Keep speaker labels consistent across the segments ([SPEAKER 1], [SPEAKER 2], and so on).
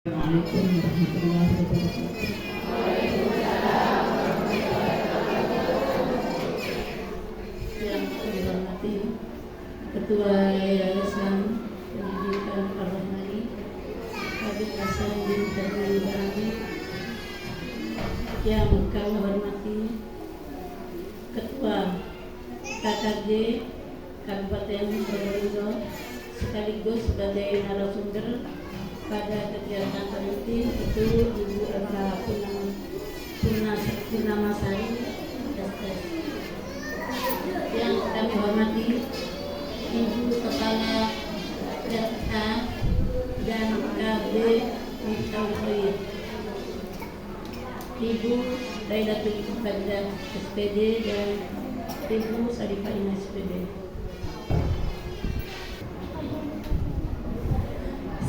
[SPEAKER 1] Assalamualaikum warahmatullahi wabarakatuh. Yang dihormati Ketua Yayasan Pendidikan Ar-Rahmani Habib Hasan bin Fadli Barani, yang kami hormati Ketua KKJ Kabupaten Probolinggo sekaligus sebagai narasumber pada kegiatan peneliti itu Ibu Eva Purnamasari STS. Yang kami hormati Ibu Kepala RA dan KB Miftahul, Ibu Daidatul Faddah SPD dan Ibu Sarifah Inas SPD.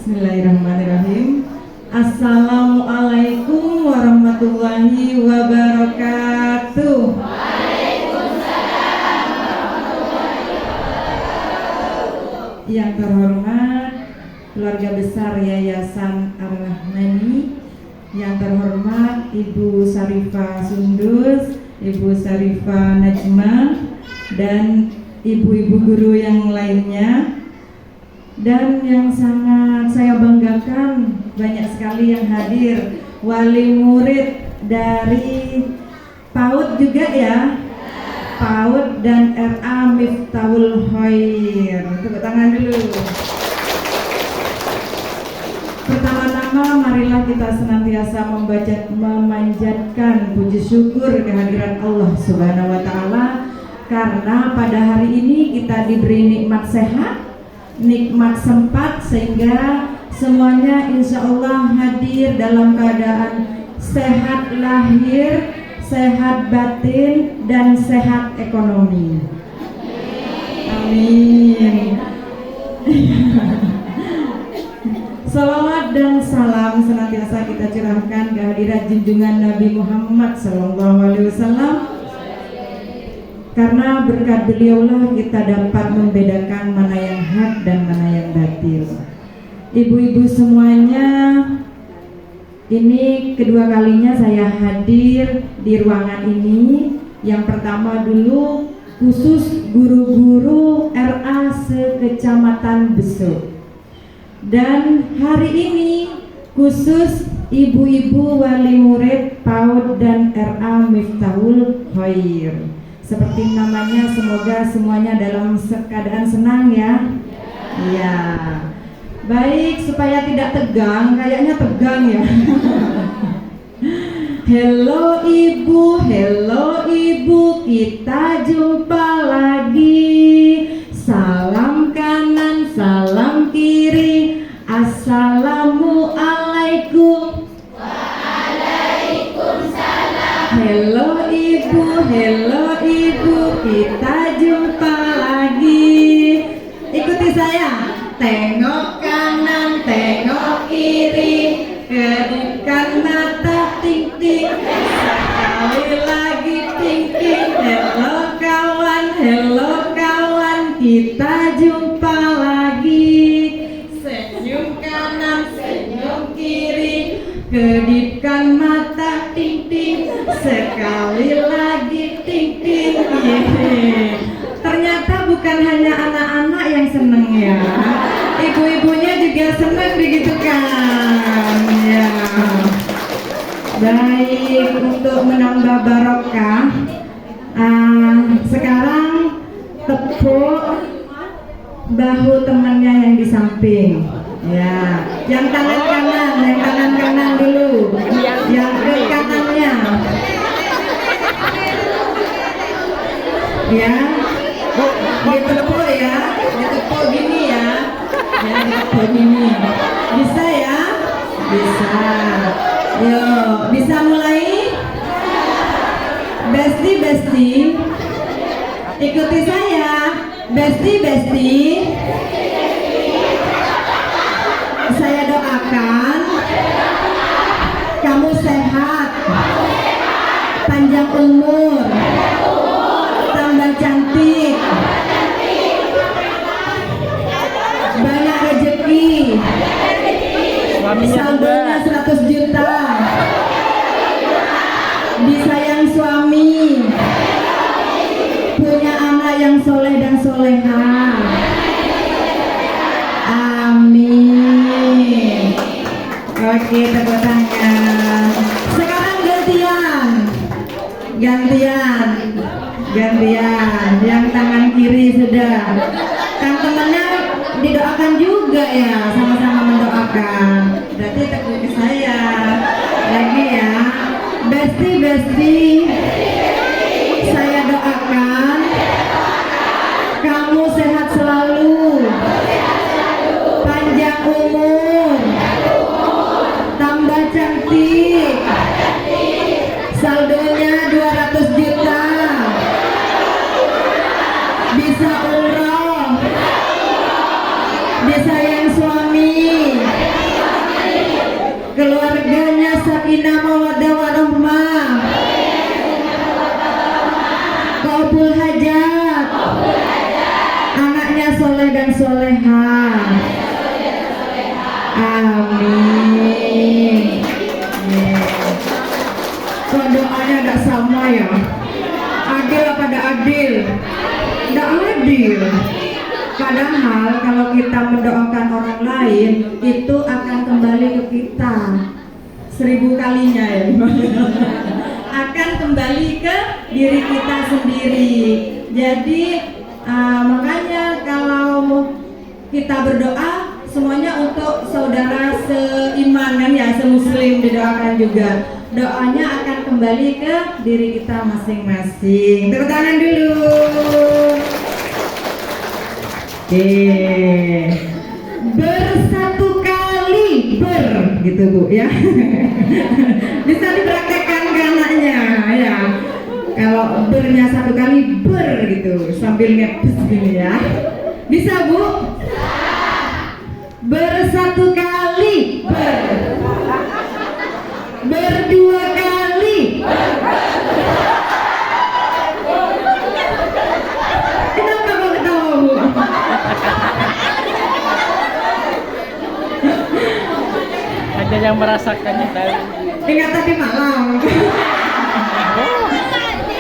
[SPEAKER 2] Bismillahirrahmanirrahim. Assalamualaikum warahmatullahi wabarakatuh. Waalaikumsalam warahmatullahi wabarakatuh. Yang terhormat keluarga besar Yayasan Ar-Rahmani, yang terhormat Ibu Sarifah Sundus, Ibu Sarifah Najma, dan ibu-ibu guru yang lainnya. Dan yang sangat saya banggakan, banyak sekali yang hadir, wali murid dari PAUD juga ya, PAUD dan RA Miftahul Khair. Tepuk tangan dulu. Pertama-tama marilah kita senantiasa memanjatkan puji syukur kehadiran Allah Subhanahu wa Ta'ala, karena pada hari ini kita diberi nikmat sehat, nikmat sempat, sehingga semuanya insya Allah hadir dalam keadaan sehat lahir, sehat batin, dan sehat ekonomi. Amin. Salawat dan salam senantiasa kita curahkan kehadiran junjungan Nabi Muhammad SAW, karena berkat beliaulah kita dapat membedakan mana yang hak dan mana yang batil. Ibu-ibu semuanya, ini kedua kalinya saya hadir di ruangan ini. Yang pertama dulu khusus guru-guru RA se-Kecamatan Besuk. Dan hari ini khusus ibu-ibu wali murid PAUD dan RA Miftahul Khair. Seperti namanya, semoga semuanya dalam keadaan senang ya. Iya. Baik, supaya tidak tegang, kayaknya tegang ya. Hello ibu, kita jumpa lagi. Salam kanan, salam kiri. Assalamualaikum. Waalaikumsalam. Hello ibu, kita jumpa lagi. Ikuti saya. Tengok kanan, tengok kiri, kedipkan mata, ting ting. Sekali lagi ting ting. Hello kawan, kita jumpa lagi. Senyum kanan, senyum kiri, kedipkan mata, ting ting. Sekali lagi ting ting. Ternyata bukan hanya anak-anak yang seneng ya, ibu-ibunya juga seneng begitu kan ya. Baik, untuk menambah barokah, sekarang tepuk bahu temannya yang di samping ya. Yang tangan kanan dulu, yang ke kanannya ya. Ditepuk ya, ditepuk gini ya, ditepuk gini. Bisa ya? Bisa. Yuk, bisa mulai? Besti, ikuti saya. Besti, saya doakan kamu sehat, panjang umur, tambah cantik, banyak rezeki,
[SPEAKER 3] Suaminya juga.
[SPEAKER 2] yang soleh dan soleha. Amin. Oke, tepuk tangan. Sekarang gantian. Yang tangan kiri sudah. Kan temennya didoakan juga ya, sama-sama mendoakan. Berarti tepuk ke saya. Lagi ya. Besti. Saya doakan kamu sehat selalu, panjang umur, tambah cantik, saldonya 200 juta, bisa umroh, disayang suami, keluarganya sakinah mawaddah warahmah, qaubul hajat, anaknya soleh dan soleha. Amin. Kok doanya gak sama ya? Adil apa gak adil? Gak adil. Padahal kalau kita mendoakan orang lain, itu akan kembali ke kita 1000 kalinya ya. Akan kembali ke diri kita sendiri. Jadi makanya kalau kita berdoa semuanya untuk saudara seiman kan ya, semuslim didoakan juga. Doanya akan kembali ke diri kita masing-masing. Tepuk tangan dulu. Bersatu kali gitu Bu ya. Bisa dipraktekkan ke anaknya ya. Kalau bernya satu kali gitu sambil ngepes gini ya. Bisa Bu? Bersatu kali berdua kali kenapa kau ketawa Bu?
[SPEAKER 3] Ada yang merasakannya tadi.
[SPEAKER 2] Ingat tadi malam.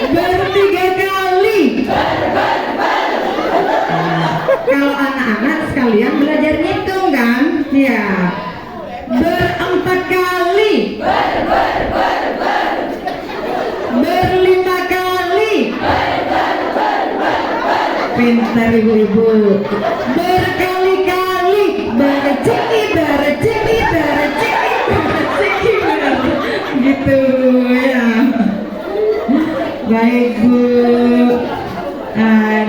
[SPEAKER 2] Bertiga kali. Kalau anak-anak sekalian belajar ngitung kan? Ya. Berempat kali. Berlima kali. Pintar ibu-ibu. Berkali-kali. Berciki. Gitu ya. Baik Bu.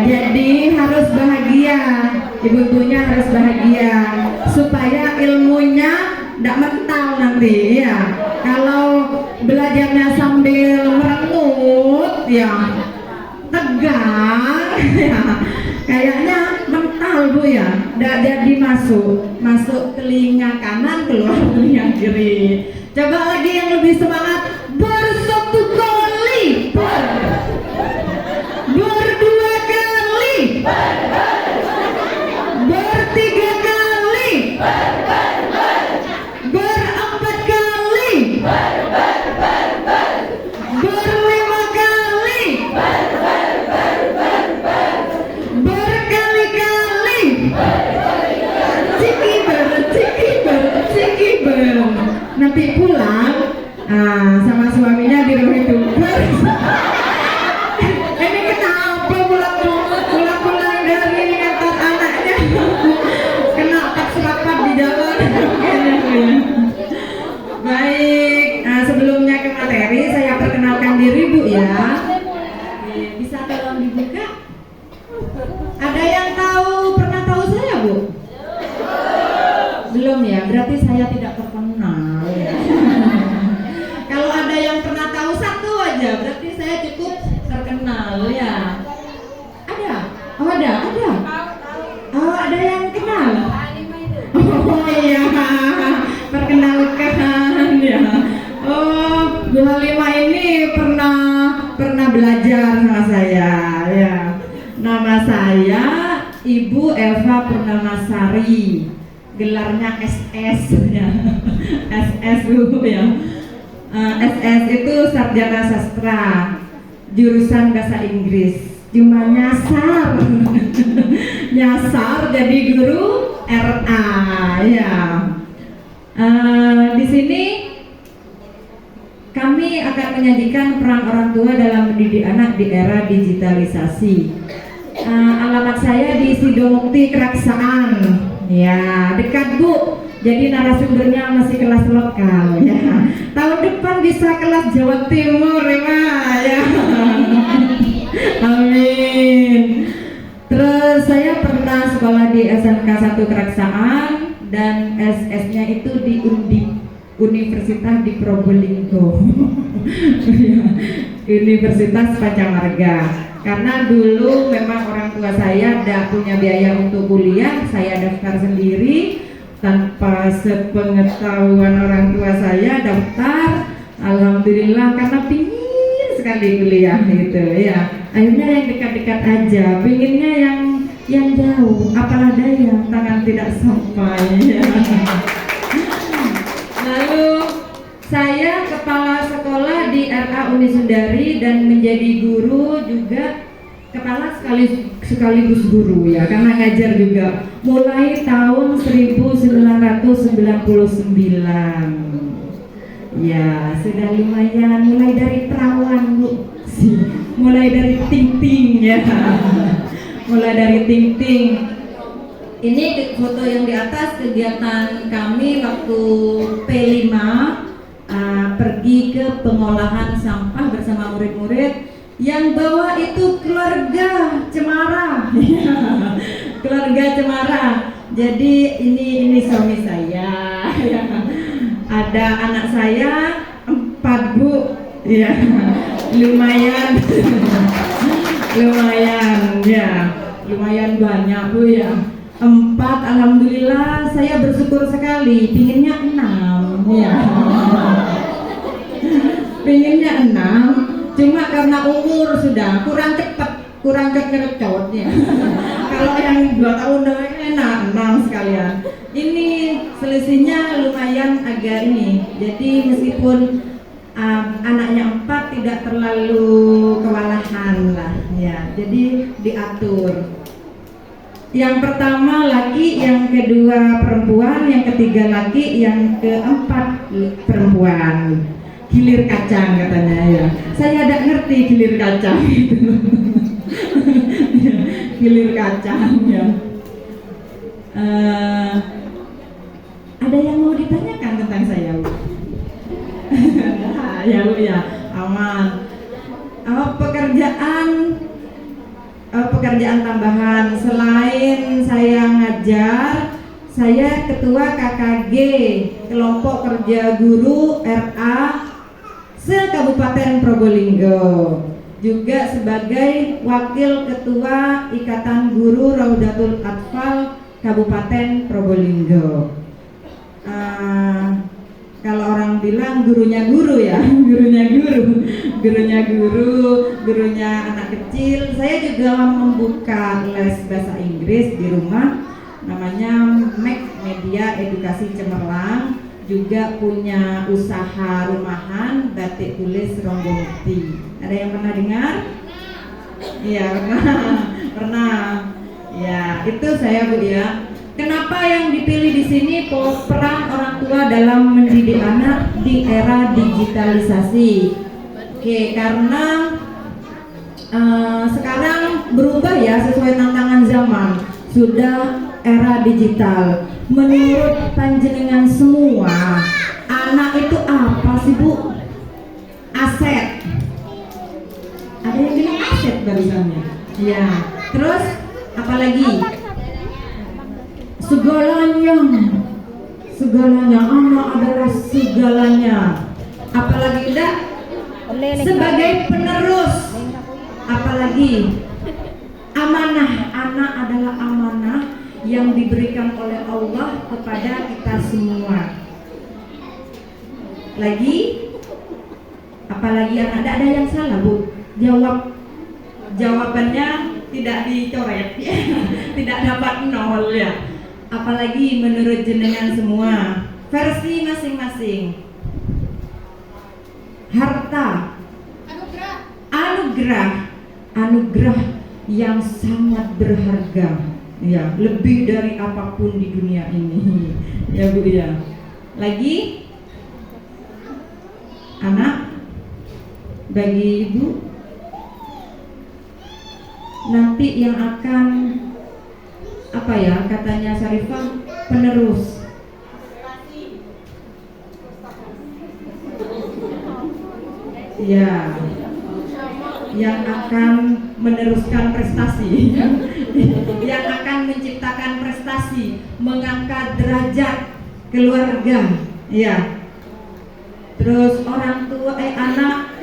[SPEAKER 2] Jadi harus bahagia, ibu-ibunya harus bahagia supaya ilmunya tidak mental nanti ya. Kalau belajarnya sambil merengut ya, tegang ya, kayaknya mental Bu ya, tidak jadi masuk telinga kanan, keluar telinga kiri. Coba lagi yang lebih semangat. Bersatu kali, berdua kali, bertiga kali, berempat kali, berlima kali, berkali-kali, ciki ber. Nanti pulang sama suaminya di rumah itu. Ini kenapa pulang dari ngantar anaknya kena rapat di jalan. Baik, sebelumnya ke materi saya perkenalkan diri Bu ya. Bisa tolong dibuka? Ada yang pernah tahu saya Bu? Belum ya, berarti saya tidak terkenal ya. Kalau ada yang pernah tahu satu aja, berarti saya cukup terkenal ya. Ada? Oh ada? Oh ada yang kenal? Oh iya, perkenalkan ya. Oh Bu Halimah ini pernah belajar sama saya ya. Nama saya Ibu Eva Purnamasari. Gelarnya SS ya. SS Bu ya. SS itu sarjana sastra jurusan bahasa Inggris. cuma nyasar nyasar jadi guru RA ya. Di sini kami akan menyajikan peran orang tua dalam mendidik anak di era digitalisasi. Alamat saya di Sidomukti Keraksaan ya, dekat Bu. Jadi narasumbernya masih kelas lokal ya. Tahun depan bisa kelas Jawa Timur ya. Amin. Terus saya pernah sekolah di SMK 1 Keraksaan dan SS-nya itu di Universitas di Probolinggo. Universitas Pancamaraga. Karena dulu memang orang tua saya tidak punya biaya untuk kuliah, saya daftar sendiri tanpa sepengetahuan orang tua saya daftar. Alhamdulillah karena pingin sekali kuliah gitu ya. Akhirnya yang dekat-dekat aja, pinginnya yang jauh, apalah daya tangan tidak sampai ya. Lalu saya kepala sekolah di RA Unisundari dan menjadi guru juga, kepala sekaligus guru ya, karena ngajar juga mulai tahun 1999 ya. Sudah lumayan, mulai dari perawan Bu, mulai dari ting-ting ya. Mulai dari ting-ting. Ini foto yang di atas kegiatan kami waktu P5 pergi ke pengolahan sampah bersama murid-murid. Yang bawa itu keluarga Cemara. Keluarga Cemara. Jadi ini suami saya. Ada anak saya 4 Bu. Ya. Lumayan. Lumayan ya. Lumayan banyak Bu ya. 4, alhamdulillah saya bersyukur sekali. Pinginnya 6 ya. Pinginnya 6, cuma karena umur sudah kurang cepat ya. Kalau yang 2 tahun enak 6 sekalian. Ini selisihnya lumayan agak ini. Jadi meskipun anaknya 4 tidak terlalu kewalahan lah ya. Jadi diatur. Yang pertama laki, yang kedua perempuan, yang ketiga laki, yang keempat perempuan. Gilir kacang katanya ya. Saya tidak ngerti gilir kacang itu. Gilir kacang ya. Ada yang mau ditanyakan tentang saya Bu? Ya Bu ya, aman. Pekerjaan tambahan selain saya ngajar, saya ketua KKG kelompok kerja guru RA se-Kabupaten Probolinggo, juga sebagai wakil ketua Ikatan Guru Raudatul Atfal Kabupaten Probolinggo. Kalau orang bilang gurunya guru ya, gurunya anak kecil. Saya juga membuka les bahasa Inggris di rumah, namanya MEK Media Edukasi Cemerlang. Juga punya usaha rumahan batik tulis Ronggomukti. Ada yang pernah dengar? Iya pernah. Ya itu saya Bu ya. Kenapa yang dipilih di sini peran orang tua dalam mendidik anak di era digitalisasi? Oke, karena sekarang berubah ya sesuai tantangan zaman. Sudah era digital. Menurut panjenengan semua, anak itu apa sih Bu? Aset. Ada yang bilang aset barusannya. Ya. Terus apalagi? Segalanya, anak adalah segalanya. Apalagi tidak sebagai penerus, apalagi amanah. Anak adalah amanah yang diberikan oleh Allah kepada kita semua. Lagi, apalagi anak, tidak ada yang salah Bu. Jawabannya tidak dicoret, tidak dapat 0 ya. Apalagi menurut jenengan semua, versi masing-masing. Harta, anugerah yang sangat berharga, ya, lebih dari apapun di dunia ini. Ya Bu ya. Lagi anak bagi ibu nanti yang akan apa ya katanya Syarifah, penerus. Ya, yang akan meneruskan prestasi, yang akan menciptakan prestasi, mengangkat derajat keluarga, ya. Terus orang tua anak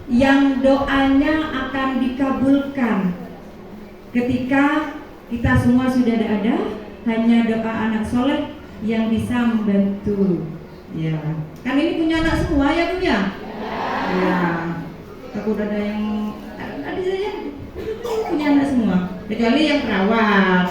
[SPEAKER 2] yang doanya akan dikabulkan ketika kita semua sudah ada, hanya doa anak soleh yang bisa membantu, ya. Kan ini punya anak semua ya Bu ya? Ya, takut ada yang ada saja punya anak semua, kecuali yang perawan.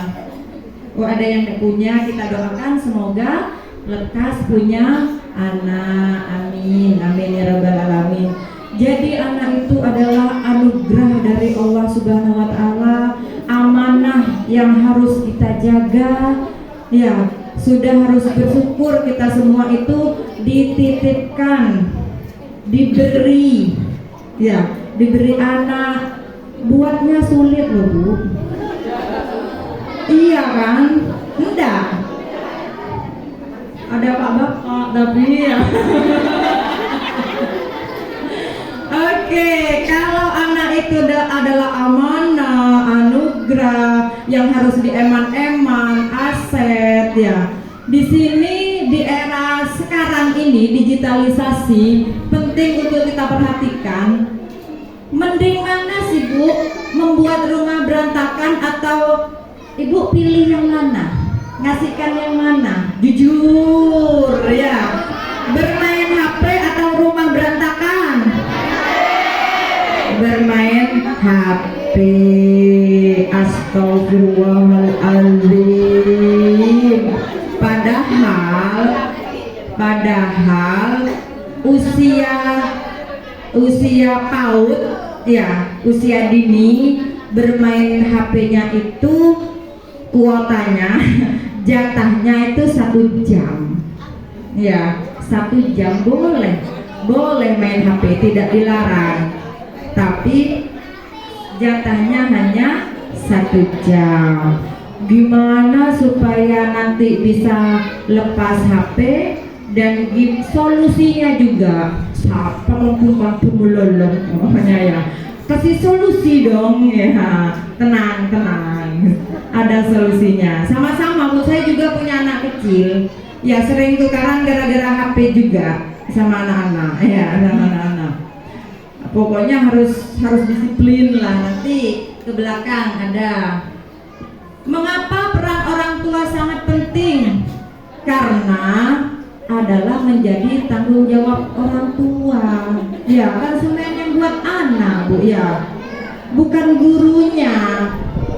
[SPEAKER 2] Oh ada yang tidak punya, kita doakan semoga lekas punya anak, amin, amin ya rabbal alamin. Jadi anak itu adalah anugerah dari Allah Subhanahu wa Ta'ala, amanah yang harus kita jaga. Ya, sudah harus bersyukur kita semua itu dititipkan, diberi, ya, diberi anak. Buatnya sulit loh Bu. Iya kan? Enggak. Ada Pak Bapak tapi ya. Oke, kalau anak itu adalah amanah, anugerah yang harus dieman-eman, aset, ya. Di sini di era sekarang ini digitalisasi penting untuk kita perhatikan. Mending mana sih Bu, membuat rumah berantakan atau Ibu pilih yang mana? Ngasihkan yang mana? Jujur ya. Bermain HP atau rumah berantakan? Bermain HP. Astagfirullahaladzim. Padahal usia PAUD, ya, usia dini bermain HP-nya itu kuotanya, jatahnya itu 1 jam, ya, 1 jam boleh main HP, tidak dilarang, tapi jatahnya hanya 1 jam. Gimana supaya nanti bisa lepas HP dan solusinya juga siapa mampu melolong namanya ya, kasih solusi dong ya. Tenang, ada solusinya. Sama-sama Bu, saya juga punya anak kecil ya, sering tukaran gara-gara HP juga sama anak-anak ya, sama anak-anak. Pokoknya harus disiplin lah, nanti ke belakang ada. Mengapa peran orang tua sangat penting? Karena adalah menjadi tanggung jawab orang tua. Ya, kan semen yang buat anak Bu ya, bukan gurunya,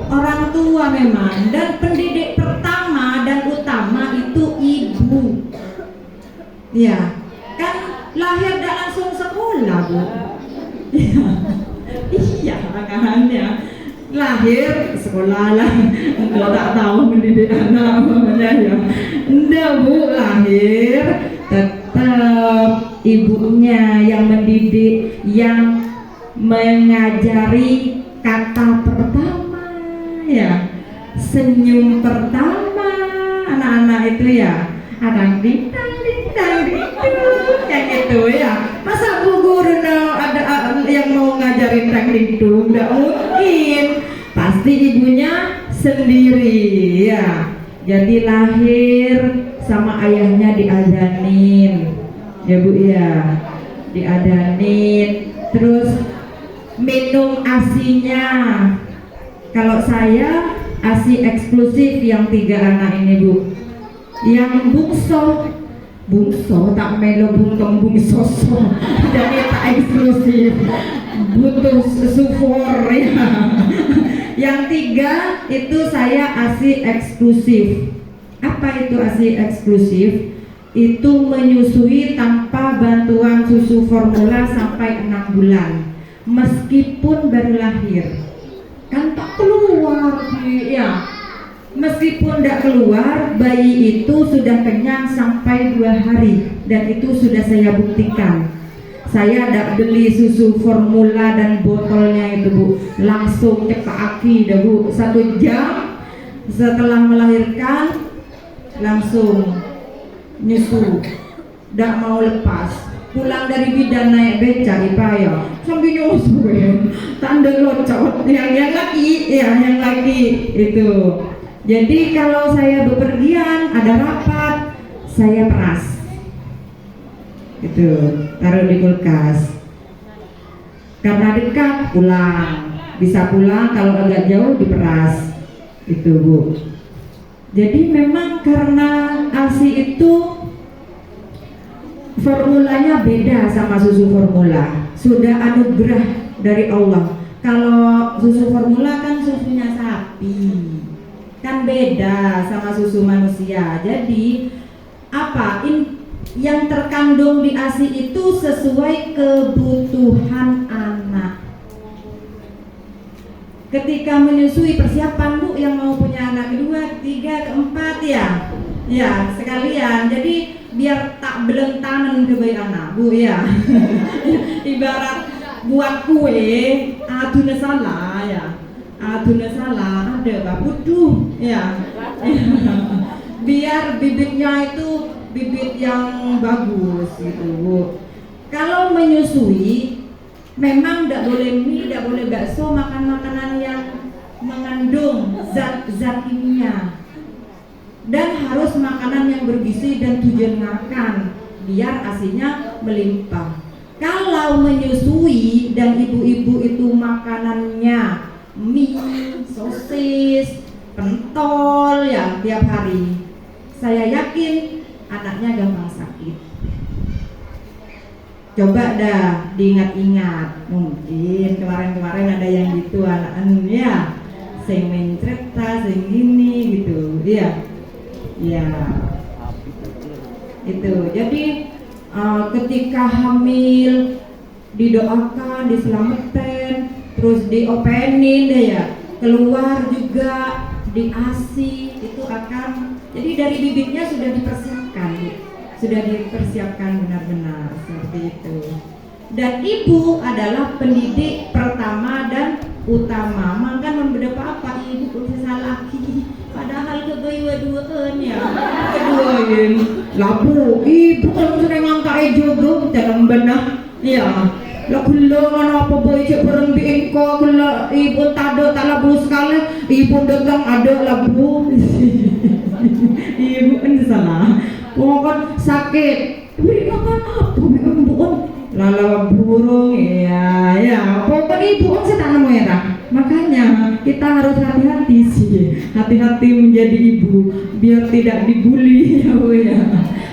[SPEAKER 2] orang tua memang. Dan pendidik pertama dan utama itu ibu. Ya, kan lahir dan langsung sekolah Bu. Iya kan ya. Lahir sekolah lah, enggak tak tahu mendidik anak namanya ya. Enggak Bu, lahir tetap ibunya yang mendidik, yang mengajari kata pertama ya, senyum pertama anak-anak itu ya, adang dintang kayak gitu ya. Masa Bu guru ada yang mau ngajarin dangdingdung? Enggak mungkin, pasti ibunya sendiri ya. Jadi lahir sama ayahnya diadanin ya Bu ya, diadanin. Terus minum asinya, kalau saya asi eksklusif yang 3 anak ini Bu. Yang bungso tak melo bungkem bungsoso jadi tak eksklusif, butuh sufor ya. Yang 3 itu saya asi eksklusif. Apa itu asi eksklusif? Itu menyusui tanpa bantuan susu formula sampai 6 bulan meskipun baru lahir. kan tak keluar ya. Meskipun tidak keluar, bayi itu sudah kenyang sampai 2 hari, dan itu sudah saya buktikan. Saya tidak beli susu formula dan botolnya itu, Bu, langsung cepak aki dah, Bu. 1 jam setelah melahirkan langsung nyusu, tidak mau lepas. Pulang dari bidan naik beca ya sambil nyusuin, tanda locot yang laki itu. Jadi kalau saya bepergian, ada rapat, saya peras itu, taruh di kulkas. Karena dekat, pulang, bisa pulang, kalau agak jauh diperas itu, Bu. Jadi memang karena ASI itu formulanya beda sama susu formula, sudah anugerah dari Allah. Kalau susu formula kan susunya sapi, kan beda sama susu manusia. Jadi yang terkandung di ASI itu sesuai kebutuhan anak. Ketika menyusui, persiapan, Bu, yang mau punya anak kedua, ketiga, keempat ya sekalian. Jadi biar tak belentanan ke bayi anak, Bu, ya. Ibarat buat kue, aduna salah ada babuduh ya. Biar bibitnya itu bibit yang bagus gitu, Bu. Kalau menyusui memang tidak boleh mie, tidak boleh bakso, makan makanan yang mengandung zat-zat kimia, dan harus makanan yang bergizi dan tujuan makan biar asinya melimpah. Kalau menyusui dan ibu-ibu itu makanannya mie, sosis, pentol ya tiap hari, saya yakin anaknya gampang sakit. Coba dah diingat-ingat, mungkin kemarin-kemarin ada yang gitu anak-anaknya sing mencreta, sing gini gitu, ya itu. Jadi ketika hamil didoakan, diselamatkan, terus diopenin deh ya, keluar juga di ASI itu akan, jadi dari bibitnya sudah dipersiapkan benar-benar seperti itu. Dan ibu adalah pendidik pertama dan utama. Maka membeda apa ibu pun salah lagi. Padahal kebayu-duaan ya. Keduain labu ibu kan sering angkai jodoh dalam benah. Ya. Lah kula apa boy cek bareng di engko kula ibu tado tak labu sekali. Ibu datang ada labu. Ibu kan salah. Pokoknya sakit, beri makan apa? Beri bukan lala burung, ya. Pokoknya ibu kan saya nemu ya, makanya kita harus hati-hati sih, hati-hati menjadi ibu, biar tidak dibully ya.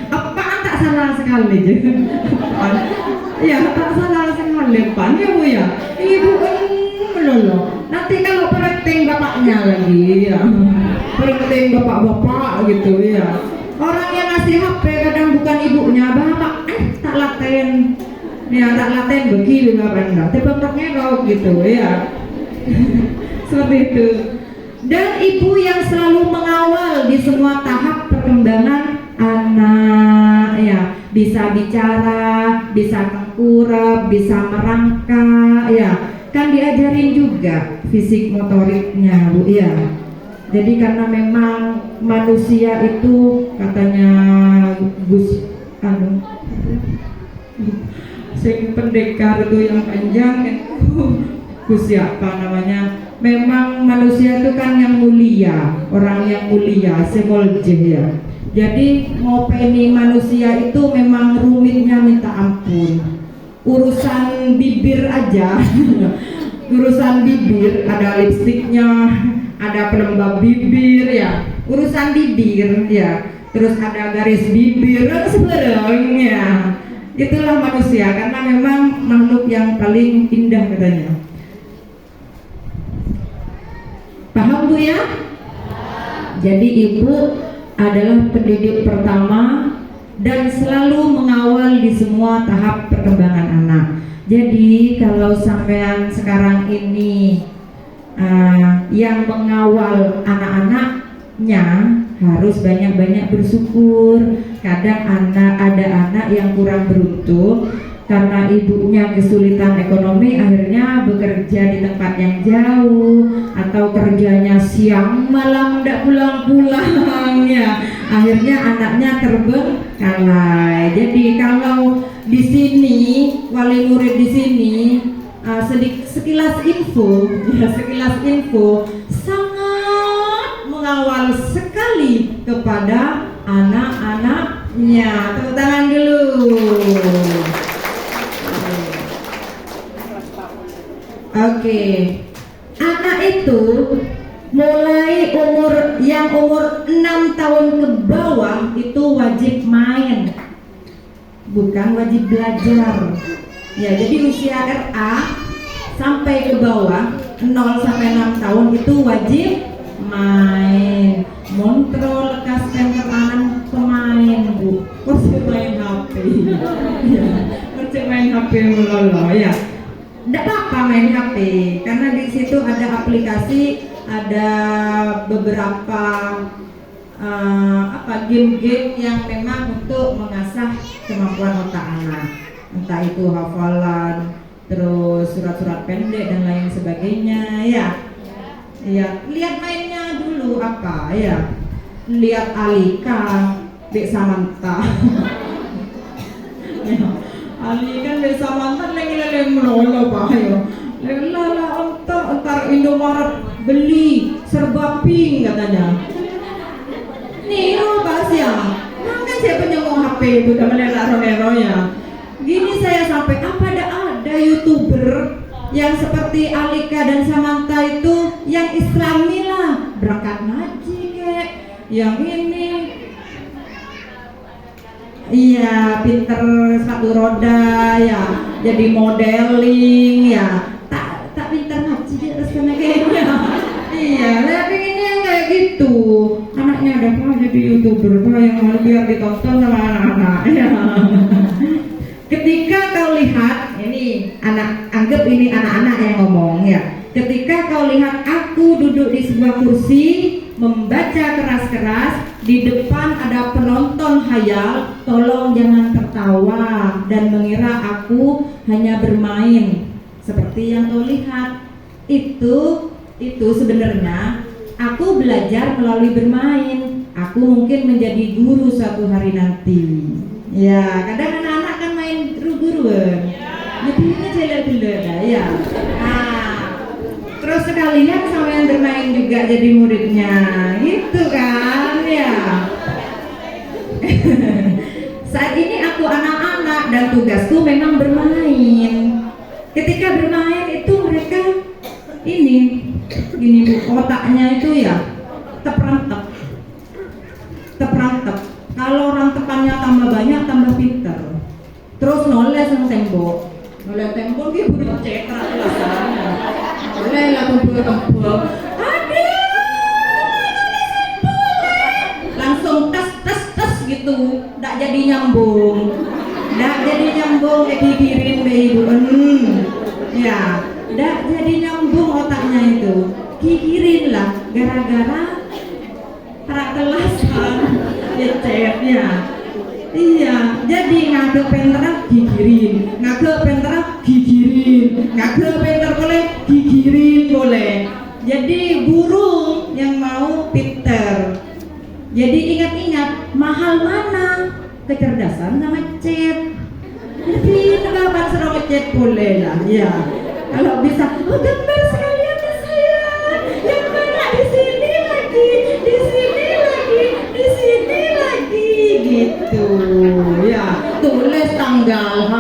[SPEAKER 2] Apaan tak salah sekali je, ya tak salah sekali pan ya. Ibu kan melolo. Nanti kalau perhatian bapaknya lagi, ya, perhatian bapak-bapak gitu ya. Orang yang ngasih HP kadang bukan ibunya, bapak tak laten begini bapak tepatnya kau gitu ya. Seperti itu. Dan ibu yang selalu mengawal di semua tahap perkembangan anak ya, bisa bicara, bisa tengkurap, bisa merangkak ya, kan diajarin juga fisik motoriknya, Bu ya. Jadi karena memang manusia itu katanya Gus sing pendekar itu yang panjang Gus siapa namanya, memang manusia itu kan yang mulia, orang yang mulia, semolje ya. Jadi ngopeni manusia itu memang rumitnya minta ampun. Urusan bibir aja urusan bibir, ada lipstiknya, ada pelembab bibir ya, urusan bibir ya, terus ada garis bibir sebenarnya. Itulah manusia, karena memang makhluk yang paling indah katanya. Paham Bu ya? Jadi ibu adalah pendidik pertama dan selalu mengawal di semua tahap perkembangan anak. Jadi kalau sampean sekarang ini yang mengawal anak-anaknya harus banyak-banyak bersyukur. Kadang ada anak yang kurang beruntung karena ibunya kesulitan ekonomi, akhirnya bekerja di tempat yang jauh atau kerjanya siang malam tidak pulang-pulang ya. Akhirnya anaknya terbengkalai. Jadi kalau di sini wali murid di sini sekilas info sangat mengawal sekali kepada anak-anaknya. Tepuk tangan dulu. Oke. Anak itu mulai umur 6 tahun ke bawah itu wajib main, bukan wajib belajar. Ya, jadi usia RA sampai ke bawah 0 sampai 6 tahun itu wajib main. Montrol lekas center anan pemain bu, kursi main HP. Ya, kursi main HP melolo ya. Tidak apa-apa main HP karena di situ ada aplikasi, ada beberapa game-game yang memang untuk mengasah kemampuan otak anak, entah itu hafalan, terus surat-surat pendek dan lain sebagainya ya. Ya, lihat mainnya dulu apa ya. Lihat Alika, Dek Samantha. Ya, Alika Dek Samantha lagi melolo Pak ya. Lala entar Indomaret beli serba pink katanya. Nih, Pak siang. Kan siapa yang mau HP itu udah melihat Romero ya. Gini saya sampai ada YouTuber yang seperti Alika dan Samantha itu yang Islami lah, berangkat ngaji kek, yang ini iya pinter satu roda ya, jadi modeling ya, tak pinter ngaji dia rasanya kayaknya. Iya, saya pengennya yang kayak gitu. Anaknya ada apa jadi YouTuber apa yang biar ditonton sama anak-anak ya. Ketika kau lihat, ini anggap ini anak-anak yang ngomong ya. Ketika kau lihat aku duduk di sebuah kursi membaca keras-keras, di depan ada penonton hayal, tolong jangan tertawa dan mengira aku hanya bermain seperti yang kau lihat. Itu sebenarnya aku belajar melalui bermain. Aku mungkin menjadi guru suatu hari nanti. Ya, kadang anak-anak kan main guru-guruan. Jadi ini jela-jela ya. Nah, terus sekalian sama yang bermain juga jadi muridnya, gitu kan ya. Saat ini aku anak-anak dan tugasku memang bermain. Ketika bermain itu mereka ini otaknya itu ya terperangkap. Kalau rantepannya tambah banyak tambah pinter. Terus noles yang tembok dia udah cetak rasanya. Oleh lah tembok. Langsung tes gitu, ndak jadi nyambung dikirim ke ibu. Ya, ndak jadi nyambung otaknya itu. Kikirin lah gara-gara kelas ya. Iya, jadi ngagek penterap gigirin, ngagek penter gigirin boleh. Jadi burung yang mau pinter. Jadi ingat-ingat, mahal mana kecerdasan sama chat. Jadi kenapa serang chat boleh lah, ya. Kalau bisa, gambar sekalian ya saya. Yang mana di sini lagi gitu ya. Tulis tanggal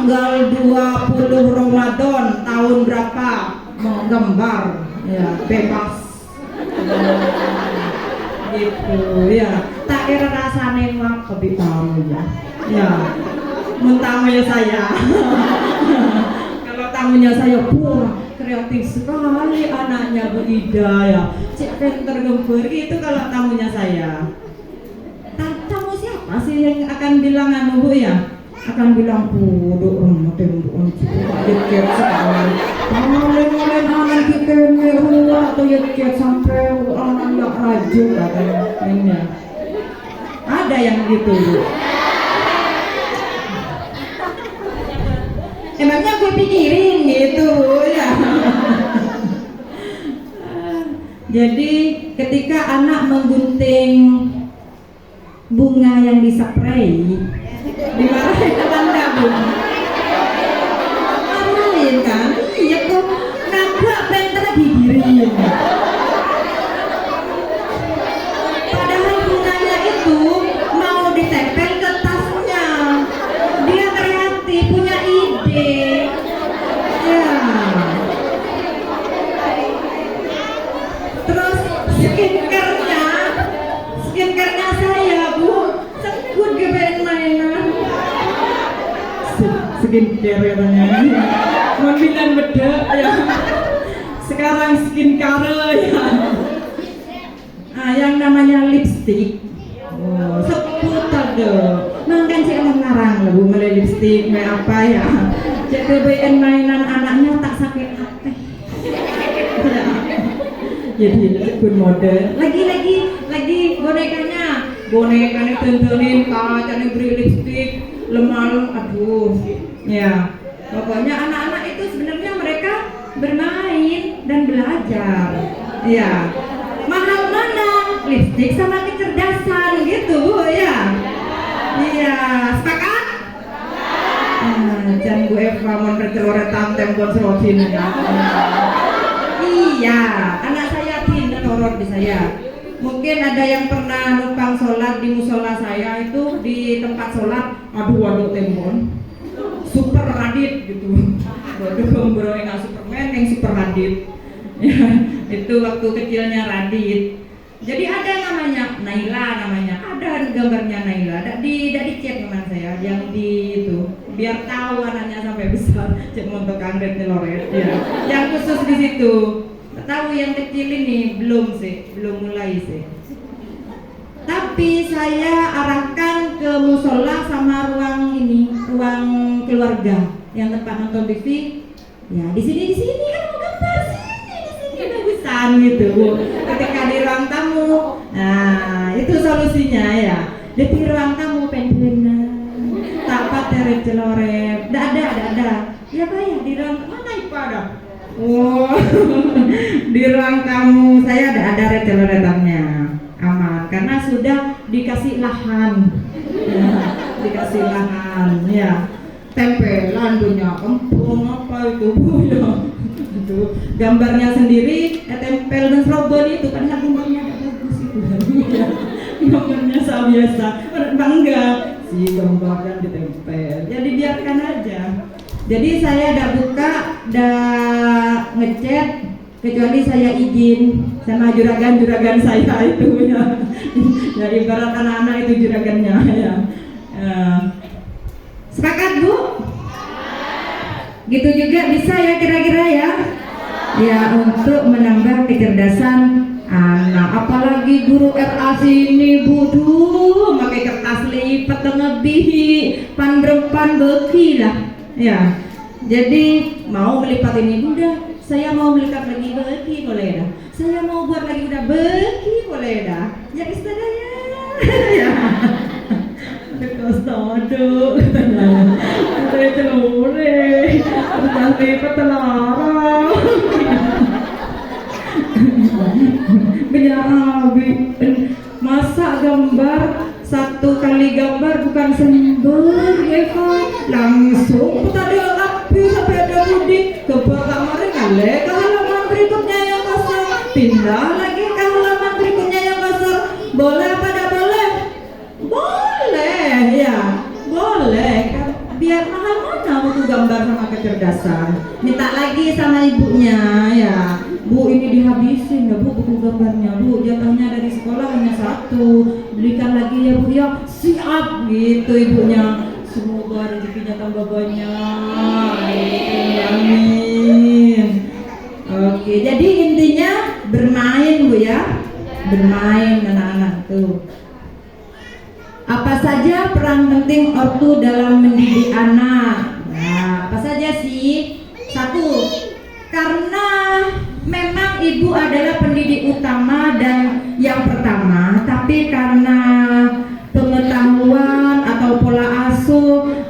[SPEAKER 2] 20 Ramadan tahun berapa, menggambar ya, bebas gitu ya. Tak kira rasanya mah lebih tahu ya mun tamunya saya. Kalau tamunya saya kreatif sekali anaknya, Bu Ida ya, cek pinter gambar itu kalau tamunya saya. Tamu siapa sih yang akan bilang Bu ya? Akan bilang duduk tembok dikit sekali. Mulai kita nih atau ya kayak sampai anak raja katanya. Ada yang gitu. Emangnya gue pikirin gitu ya. Jadi ketika anak menggunting bunga yang dispray, dimarahin tetangga bu. Marahin kan? Iya kok nabrak pengen gigirin. Padahal bunganya itu mau ditempel ke tasnya. Dia kreatif, punya ide. Ya. Terus skincare-nya saya bu, sekut gebein mainan. Skincare katanya. Membilan beda ya. Sekarang skincare ya. Nah, yang namanya lipstick. Oh, sekut ada. Makan cek ngarang lah bu, mulai lipstick, mulai apa ya. Cek gebein mainan anaknya tak sakit hati. Jadi sekut model. Lagi bonekanya tontonin kacanya beri lipstick lemah, aduh ya. Pokoknya anak-anak itu sebenarnya mereka bermain dan belajar ya. Mahal mana lipstick sama kecerdasan gitu bu ya. Iya, sepakat? Jangan Bu Eva mau berceloretan tempon serotin ya. Iya, anak saya tidak norot di saya. Mungkin ada yang pernah numpang sholat di musola saya itu di tempat sholat, aduh tembon super Radit gitu. Waduh gembroy nggak Superman yang super Radit. Ya, itu waktu kecilnya Radit. Jadi ada namanya Naila ada gambarnya Naila. Di chat teman saya yang di itu biar tahu anaknya sampai besar. Cek montok anggrek teloret ya. Yang khusus di situ. Tahu yang kecil ini belum mulai sih. Tapi saya arahkan ke musola sama ruang keluarga yang tempat nonton TV. Ya di sini kan mau gambar sini bagusan gitu bu. Ketika di ruang tamu, nah itu solusinya ya. Di ruang tamu pendenan, tak pakai celoret, ada. Ya pak ya di ruang mana ipada? Oh, di ruang tamu saya ada recel-recelnya aman karena sudah dikasih lahan ya, tempelan punya empung apa itu ya itu gambarnya sendiri tempel dan serobon itu padahal gambarnya ada bagus itu ya. Gambarnya biasa bangga si gambarnya ditempel jadi biarkan aja. Jadi saya tidak buka, tidak ngechat kecuali saya izin sama juragan saya itu ya. Jadi ibarat anak-anak itu juragannya ya. Sepakat bu? Gitu juga bisa ya kira-kira ya? Ya untuk menambah kecerdasan anak. Apalagi guru RA sini bu, pakai kertas lipat ngebihi pan beki lah. Ya, jadi mau melipat ini udah, saya mau melipat lagi beki boleh dah. Saya mau buat lagi udah beki boleh dah. Ya istilahnya. Ya. Kostado, saya celure, kertas lipat telarang. Masa gambar satu kali gambar bukan sembar Eva langsung tadi api sampai ada budi ke kamar kali ke halaman berikutnya yang kosong pindah lagi ke halaman berikutnya yang kosong. Boleh apa tidak boleh? Boleh ya boleh kan biar mahal mana buku gambar sama kecerdasan. Minta lagi sama ibunya ya bu ini dihabisin ya bu buku gambarnya bu jatahnya dari sekolah hanya satu belikan lagi ya bu ya siap gitu ibunya semoga rezekinya tambah banyak amin. Oke jadi intinya bermain bu ya bermain anak-anak tuh. Apa saja peran penting ortu dalam mendidik anak? Nah apa saja sih? Satu karena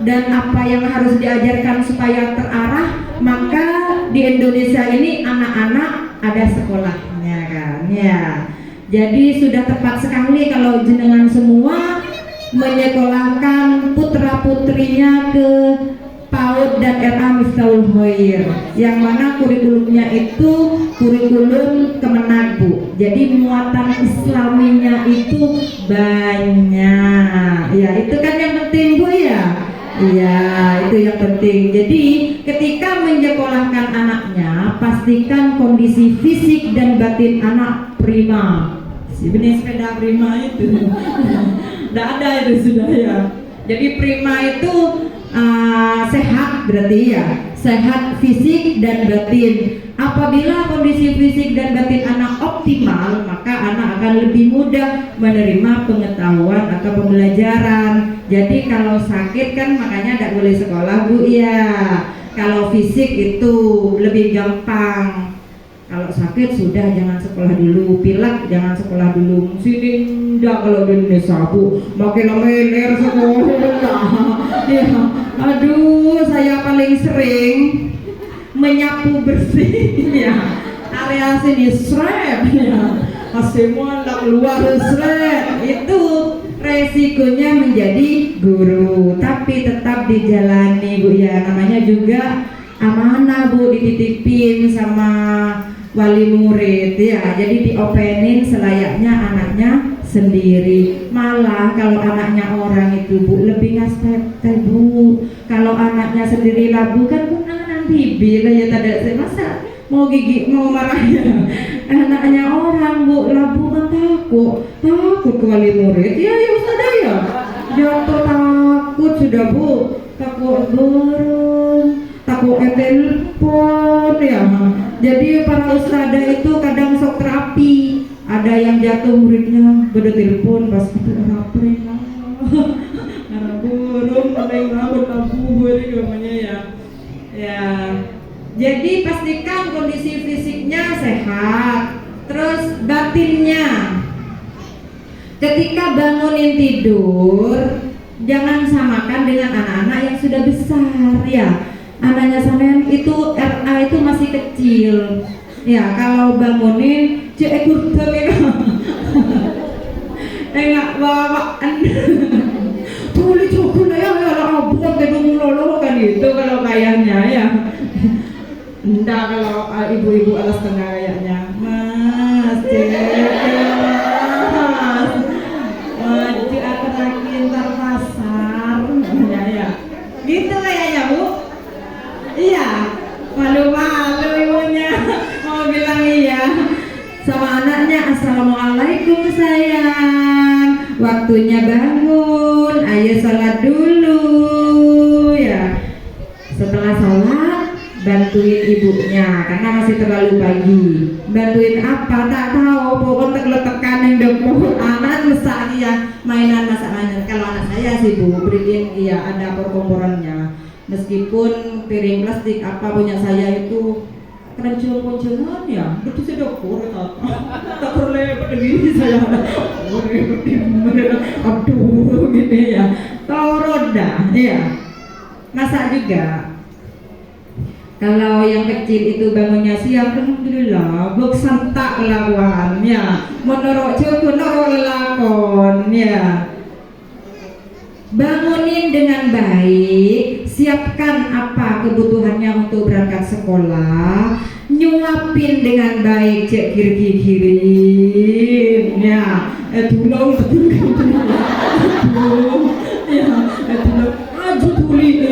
[SPEAKER 2] dan apa yang harus diajarkan supaya terarah, maka di Indonesia ini anak-anak ada sekolahnya kan ya. Jadi sudah tepat sekali kalau jenengan semua menyekolahkan putra-putrinya ke PAUD dan RA Miftahul Khair, yang mana kurikulumnya itu kurikulum Kemenag, Bu. Jadi muatan islaminya itu banyak. Ya, itu kan yang penting, Bu ya. Iya, itu yang penting. Jadi ketika menyekolahkan anaknya, pastikan kondisi fisik dan batin anak prima. Sebenarnya sepeda prima itu tidak ada itu sudah ya. Jadi prima itu sehat berarti ya, sehat fisik dan batin. Apabila kondisi fisik dan batin anak optimal, maka anak akan lebih mudah menerima pengetahuan atau pembelajaran. Jadi kalau sakit kan makanya tidak boleh sekolah, Bu ya. Kalau fisik itu lebih gampang. Kalau sakit sudah jangan sekolah dulu, pilek jangan sekolah dulu. Mesti tidak kalau di Indonesia, Bu. Makin meler sekolah. Ya, aduh, saya paling sering menyapu bersih ya. Area sini seret ya. Semua keluar seret. Itu resikonya menjadi guru, tapi tetap dijalani, Bu ya. Namanya juga amanah, Bu, dititipin sama wali murid ya. Jadi diopenin selayaknya anaknya sendiri. Malah kalau anaknya orang itu, Bu, lebih ngasih, Bu. Kalau anaknya sendiri labu kan nanti bila ya tidak masa mau gigi mau marahnya. Anaknya orang, Bu, labu kan takut ke wali murid. Ya sudah ya. Jatuh takut sudah, Bu. Takut burung, takut telepon ya. Jadi para ustadzah itu kadang sok terapi. Ada yang jatuh muridnya beda telepon pas itu rapre karena burung paling rambut kabur namanya ya. Ya. Jadi pastikan kondisi fisiknya sehat, terus batinnya. Ketika bangunin tidur, jangan samakan dengan anak-anak yang sudah besar ya. Anaknya sampean itu RA itu masih kecil. Ya, kalau bangunin cek kurang enggak bawaan. Boleh cukup ya abot gedung lolo kan itu kalau kayaknya ya. Enggak kalau ibu-ibu alas tengah kayaknya. Mas, maju atrakin pasar ya. Gitu kayaknya, Bu. Iya, malu-malu ibunya mau bilang iya sama anaknya. Assalamualaikum sayang, waktunya bangun, ayo sholat dulu ya. Setelah sholat bantuin ibunya karena masih terlalu pagi. Bantuin apa tak tahu, pokoknya terletakkan yang dapur anak mesak ya mainan masak. Kalau anak saya sih, Bu, beriin iya ada perkomporannya. Meskipun piring plastik apa punya saya itu kerencung-kencengan ya, itu sudah dapur tak perlu begini saya. Aduh gini ya, tahu roda ya. Masak juga. Kalau yang kecil itu bangunnya siang, alhamdulillah, buk sentak lawan ya. Menurut cukup lakon ya. Bangunin dengan baik, siapkan apa kebutuhannya untuk berangkat sekolah, nyuapin dengan baik, cek kiri-kiri ya, tulang ya, tulang aju tuli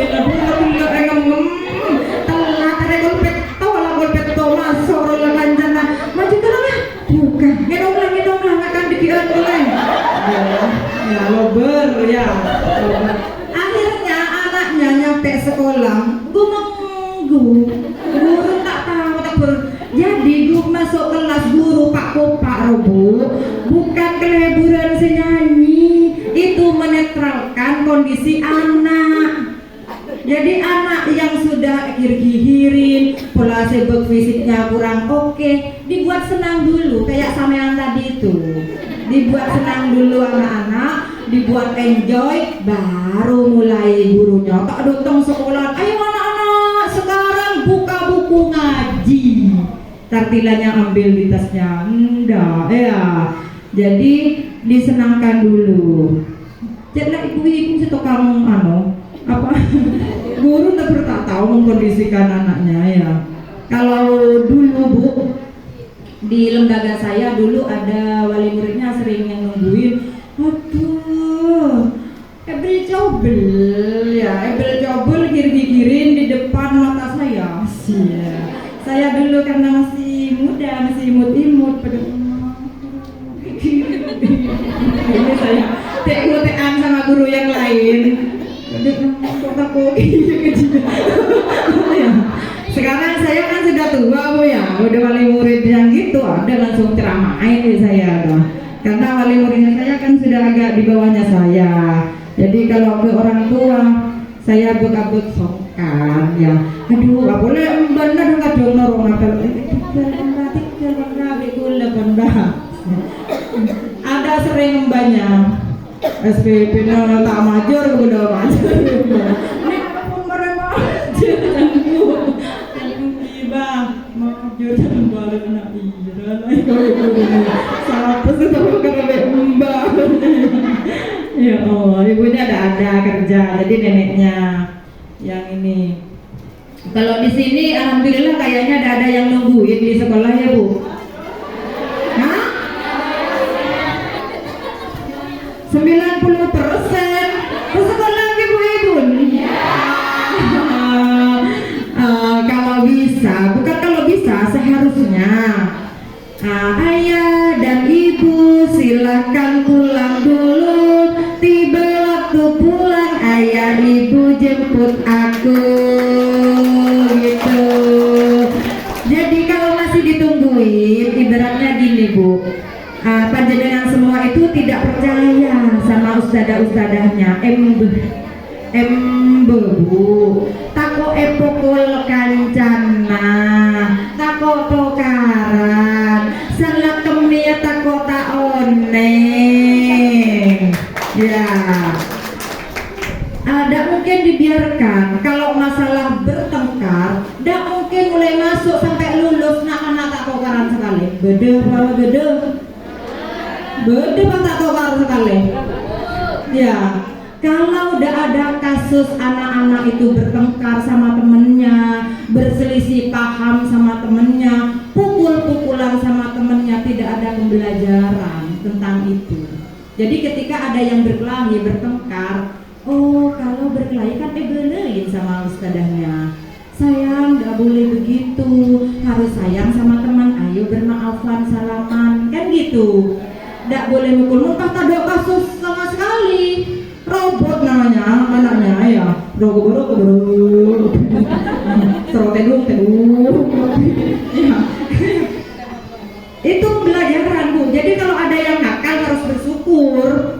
[SPEAKER 2] ya lober ya. Akhirnya anaknya nyampe sekolah, guru tak tahu. Jadi guru masuk kelas guru Pak Kopak Robo bukan keleburan senyanyi, itu menetralkan kondisi anak. Jadi anak yang sudah gihirin, pola sibuk fisiknya kurang oke, dibuat senang dulu kayak sama yang tadi itu. Dibuat senang dulu anak-anak, dibuat enjoy, baru mulai gurunya tak datang sekolah. Ayo anak-anak sekarang buka buku ngaji. Tartilanya ambil di tasnya, enggak ya. Jadi disenangkan dulu. Jadi ibu-ibu itu tukang apa? Guru tak tahu mengkondisikan anaknya ya. Kalau dulu Bu, di lembaga saya dulu ada wali muridnya sering yang nungguin, aduh, ebel cobel gir-girin di depan mata saya. Saya dulu karena masih muda, masih imut-imut pada ini saya TU-TAN sama guru yang lain. Sekarang saya kan sudah tua Bu ya, udah wali murid yang gitu ada langsung ceramain saya karena wali muridnya saya kan sudah agak di bawahnya saya. Jadi kalau ke orang tua saya bekabut songkan ya, aduh gak boleh benar nggak dong norong apa ada sering banyak SPP tak major udah major ini apapun mereka bang major dan balik anak salah pesan sama kerja mbak ya Allah, ibunya ada kerja jadi neneknya yang ini. Kalau di sini alhamdulillah kayaknya ada yang nungguin di sekolah ya Bu. Hah? 90% ke sekolah ibu-ibu. Kalau bisa, bukan kalau bisa, seharusnya ayah dan ibu silahkan pulang dulu. Tiba waktu pulang ayah ibu jemput aku gitu. Jadi kalau masih ditungguin, ibaratnya gini Bu, panjenengan semua itu tidak percaya sama ustadzah-ustadzahnya. Bu, tako epokol kancana, tako tokaran, salah kemia tako taoneng. Ya, tidak mungkin dibiarkan. Kalau masalah bertengkar, tidak mungkin mulai masuk sampai lulus nak tak tokaran sekali. Bede tak tokaran sekali. Ya. Kalau udah ada kasus anak-anak itu bertengkar sama temennya, berselisih paham sama temennya, pukul-pukulan sama temennya, tidak ada pembelajaran tentang itu. Jadi ketika ada yang berkelahi, bertengkar, oh kalau berkelahi kan belain sama ustadzahnya. Sayang, gak boleh begitu, harus sayang sama teman, ayo bermaafan, salaman, kan gitu. Gak boleh mukul, muntah tak ada kasus sama sekali. Robot namanya anaknya ya, robot serotedung ya. Itu pembelajaran Bu. Jadi kalau ada yang nakal harus bersyukur,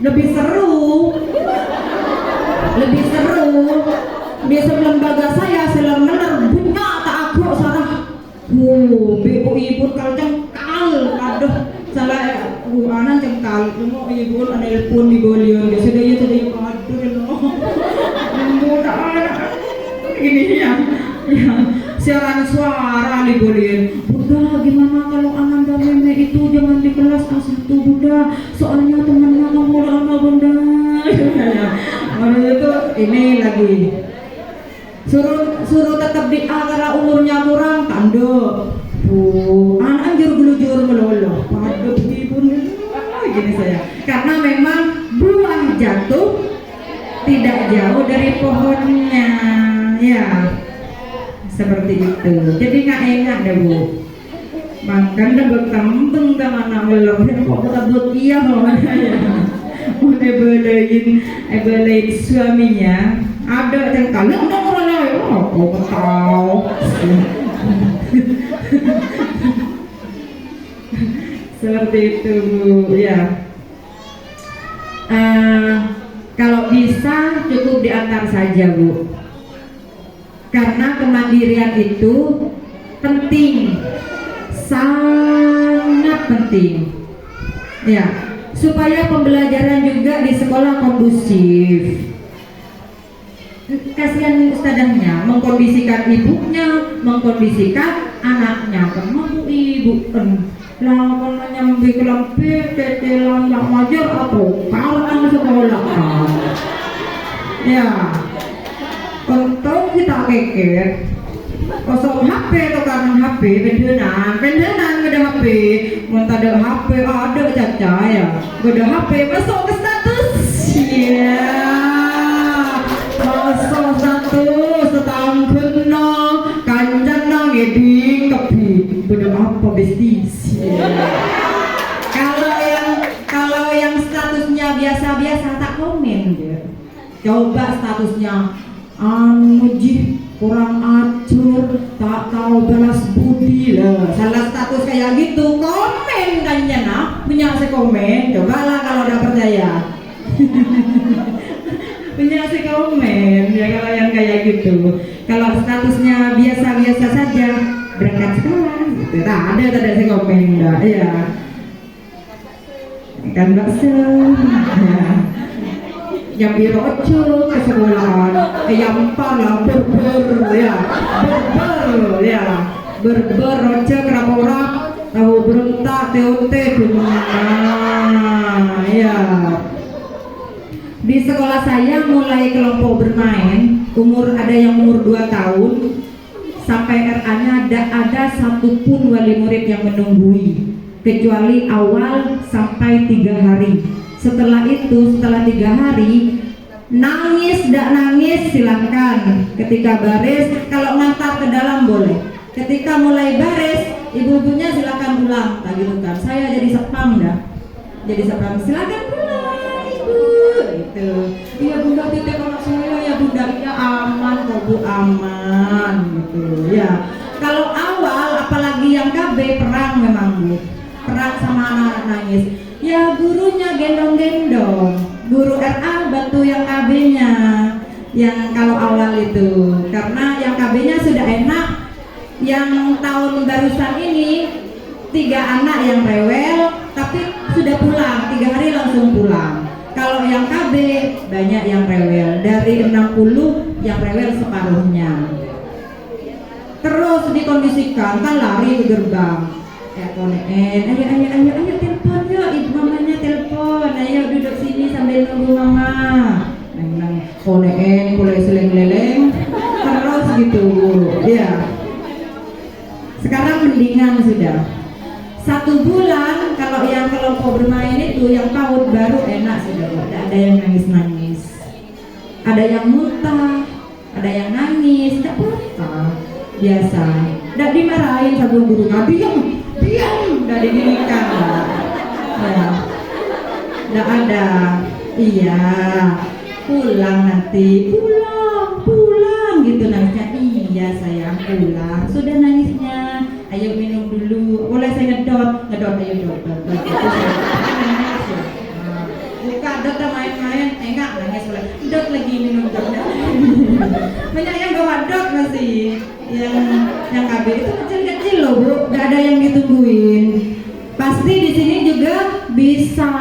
[SPEAKER 2] lebih seru. Di lembaga saya seler-meler bunga tak aku sarah. Ibu kalau cengkal, aduh salah anak cengkal, cuma ibu ada telepon di bolion, dia sudah aduh mudah anak ini ya siaran suara di bolion. Bunda gimana kalau Ananda Meme itu jangan di kelas A1 Bunda, soalnya temannya kamu lama Bunda. Itu ini lagi suruh tetap di A karena umurnya kurang tanduk. Anak anjur meloloh. Waduh ibu gini saya. Karena memang buah jatuh tidak jauh dari pohonnya. Ya. Seperti itu. Jadi nggak enak deh Bu. Makan dah berkembang dengan anak belum. Kok terbut iya namanya ya. Udah belain suaminya. Ada yang kalau aku tahu. Seperti itu Bu ya. Kalau bisa cukup diantar saja Bu, karena kemandirian itu penting, sangat penting ya. supaya pembelajaran juga di sekolah kondusif. Kasihan ustadahnya mengkondisikan ibunya, mengkondisikan anaknya. Kamu ibu kan lawan nyambi kelampe tetelan tak ngajar atau kalang sekolah kan. Ya, untung kita keket. Kosong HP atau kanan HP, pendenan gede HP, muntah ada HP, ada caca ya, gede HP masuk ke status, ya, masuk status, setahun kena, kancan nang eding kepi, gede apa bisnis, kalau yang statusnya biasa-biasa tak komen dia, coba statusnya, muji kurang acur, tak tahu balas budi lah. Salah status kayak gitu, komen kan ya nak, punya si komen. Cobalah kalau udah percaya. Punya si komen, ya kalau yang kayak gitu. Kalau statusnya biasa-biasa saja, berangkat sekolah. Gitu. Tak ada si komen dah, ya. Ikan bakso. Ya. Yang biroco ke sekolahan, yang pala berber ya, berber roce kenapa orang tahu berontak teote ya. Di sekolah saya mulai kelompok bermain, ada yang umur 2 tahun sampai RA-nya ada satupun wali murid yang menunggui, kecuali awal sampai 3 hari. Setelah 3 hari, nangis tidak nangis silahkan. Ketika baris, kalau ngantar ke dalam boleh. Ketika mulai baris, ibu-ibunya silahkan pulang. Tak gitu kan? Saya jadi sepam dah. Jadi sepam, silahkan pulang ibu. Gitu. Iya bunda titip anak saya ya bunda, iya aman kok bu, aman gitu. Ya. Kalau awal, apalagi yang KB perang memang bu, perang sama anak-anak nangis. Ya gurunya gendong-gendong, guru RA bantu yang KB-nya, yang kalau awal itu, karena yang KB-nya sudah enak. Yang tahun barusan ini 3 anak yang rewel, tapi sudah pulang, 3 hari langsung pulang. Kalau yang KB banyak yang rewel, dari 60 yang rewel separuhnya. Terus dikondisikan, kan lari ke gerbang. Ayo telepon yuk, ibu mamanya telepon, ayo duduk sini sambil nunggu mama. Neng koneen mulai seleng-leleng terus gitu, ya. Sekarang mendingan sudah. 1 bulan kalau yang kelompok bermain itu yang PAUD baru enak sudah, tidak ada yang nangis-nangis. Ada yang muntah, ada yang nangis, tidak apa-apa, biasa. Tidak dimarahin sama guru, diam, udah diginikan lah. Ya. Nggak ada. Iya. Pulang nanti. Pulang gitu nangisnya. Iya sayang pulang. Sudah nangisnya. Ayo minum dulu. Boleh saya ngedot ayo dot. Buka dot main-main. Enggak nangis boleh. Dot lagi minum dot. Banyak yang bawa dot masih. Yang KB itu kecil-kecil loh bro, nggak ada yang ditungguin. Pasti di sini juga bisa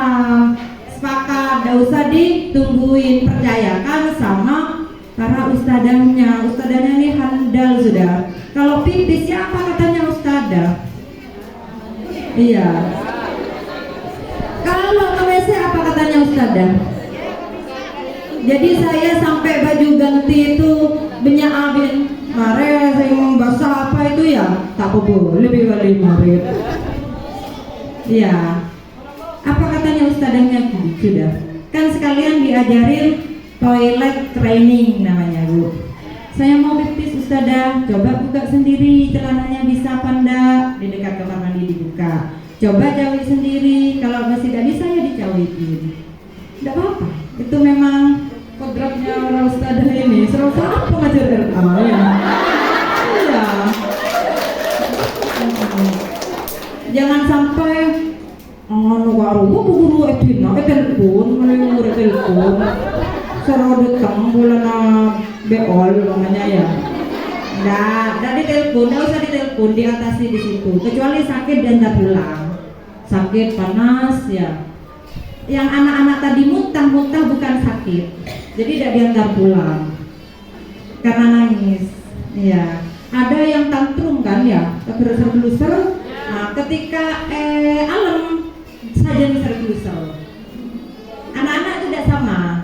[SPEAKER 2] sepakat, nggak usah ditungguin, percayakan sama para ustadahnya. Ustadahnya ini handal sudah. Kalau pipis siapa katanya ustadah? Iya. Kalau ke WC apa katanya ustadah? Jadi saya sampai baju ganti itu banyak abin. Mare saya mau basah apa itu ya? Tak apa-apa, lebih wali murid. Iya. Apa katanya ustadahnya? Sudah. Kan sekalian diajarin toilet training namanya bu. Saya mau pipis ustadah, coba buka sendiri celananya bisa apa enggak? Di dekat kamar mandi dibuka. Coba jauhi sendiri, kalau masih tidak bisa ya dicauikin. Tidak apa-apa, itu memang kodratnya orang ustadzah ini. Serasa apa ngajar RA ya? Iya. Jangan sampai anu karo guru edina telepon, melalui telepon. Serodot kamu bulan beol namanya ya. Nggak ditelepon, nggak usah ditelepon, diatasi di situ. Kecuali sakit dan tak pulang. Sakit panas ya. yang anak-anak tadi muntah-muntah bukan sakit, jadi tidak diantar pulang karena nangis. Ya, ada yang tantrum kan ya, tergeluser-geluser. Nah, ketika alam saja tergeluser. Anak-anak itu tidak sama.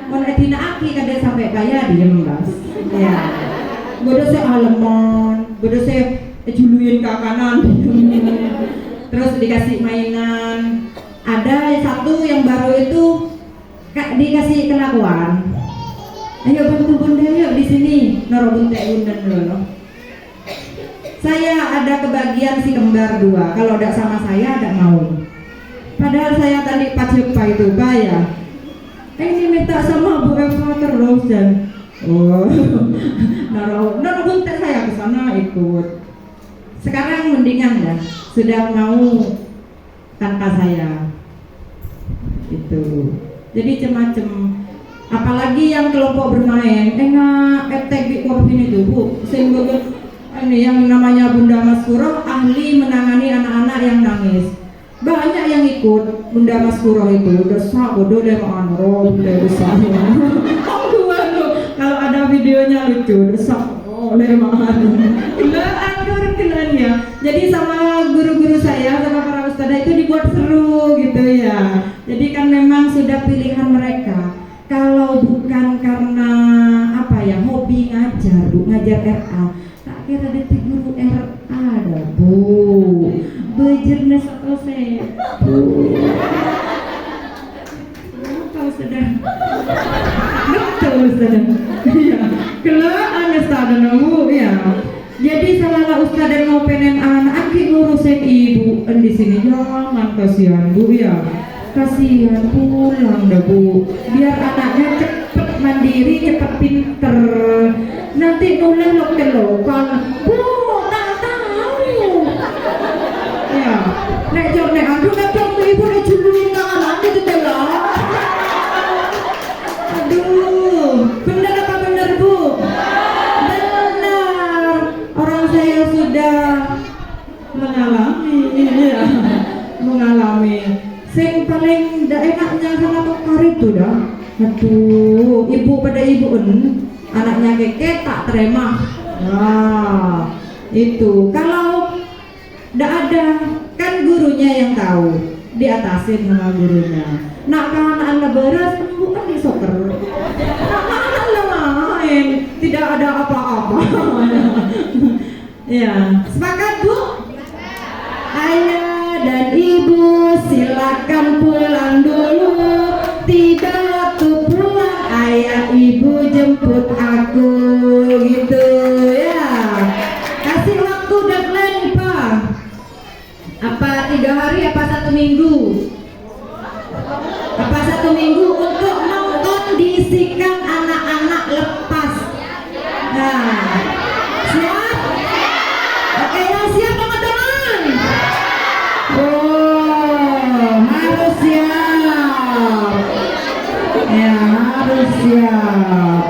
[SPEAKER 2] Kalau tina aki kadang sampai kaya diem Mas. Ya, bodoh saya alemon, bodoh saya juluin ke kanan, terus dikasih mainan. Ada satu yang baru itu dikasih kelakuan. Ayo bantu bunda yuk di sini, noro buntek bunda dulu. Saya ada kebagian si kembar 2. Kalau tidak sama saya tidak mau. Padahal saya tadi pacepa itu ya. Ini minta sama Bu Eva terus dan noro buntek saya ke sana ikut. Sekarang mendingan ya, sudah mau tanpa saya. Itu. Jadi macam-macam. Apalagi yang kelompok bermain, enak di korpin itu Bu. Sehingga ini yang namanya Bunda Maskuro ahli menangani anak-anak yang nangis. Banyak yang ikut Bunda Maskuro itu. Desak bodoh deh manro, Bunda besar. Kalau ada videonya lucu, desak oleh manro. Ya. Jadi sama guru-guru saya, sama para ustadzah itu dibuat seru gitu ya. Jadi kan memang sudah pilihan mereka. Kalau bukan karena apa ya, hobi ngajar, Bu, ngajar RA, tak kira ada guru RA ada, Bu. Bejernes atau saya, Bu. Kenapa sudah? Betul sudah. Ya. Kalau anda sadar, Bu, ya. Jadi salah ustaz dan mau penen anak aki ngurusin ibu di sini, jangan, kasihan Bu ya, kasihan, pulang dah Bu, biar anaknya cepet mandiri, cepet pinter, nanti nulis lokal Bu, tak tahu ya, nek jom nek aduh nek jom ibu nek juluin anak itu telah, aduh, bener apa bener Bu? Mengalami sing paling dak enaknya sama tukar itu dah. Aduh, ibu pada ibu anaknya keke tak terima. Nah, itu kalau ndak ada kan gurunya yang tahu, diatasin sama gurunya. Nak kan anak beres bukan di soccer. Anak main, tidak ada apa-apa. Ya, sepakat Bu? Ayah dan ibu silakan pulang dulu. Tidak waktu pulang, ayah ibu jemput aku gitu ya. Kasih waktu deadline Pak. Apa 3 hari apa 1 minggu? Apa 1 minggu untuk mengkondisikan anak-anak lepas. Nah, siap? Oke ya, siap teman-teman. Harus siap. Ya, harus siap.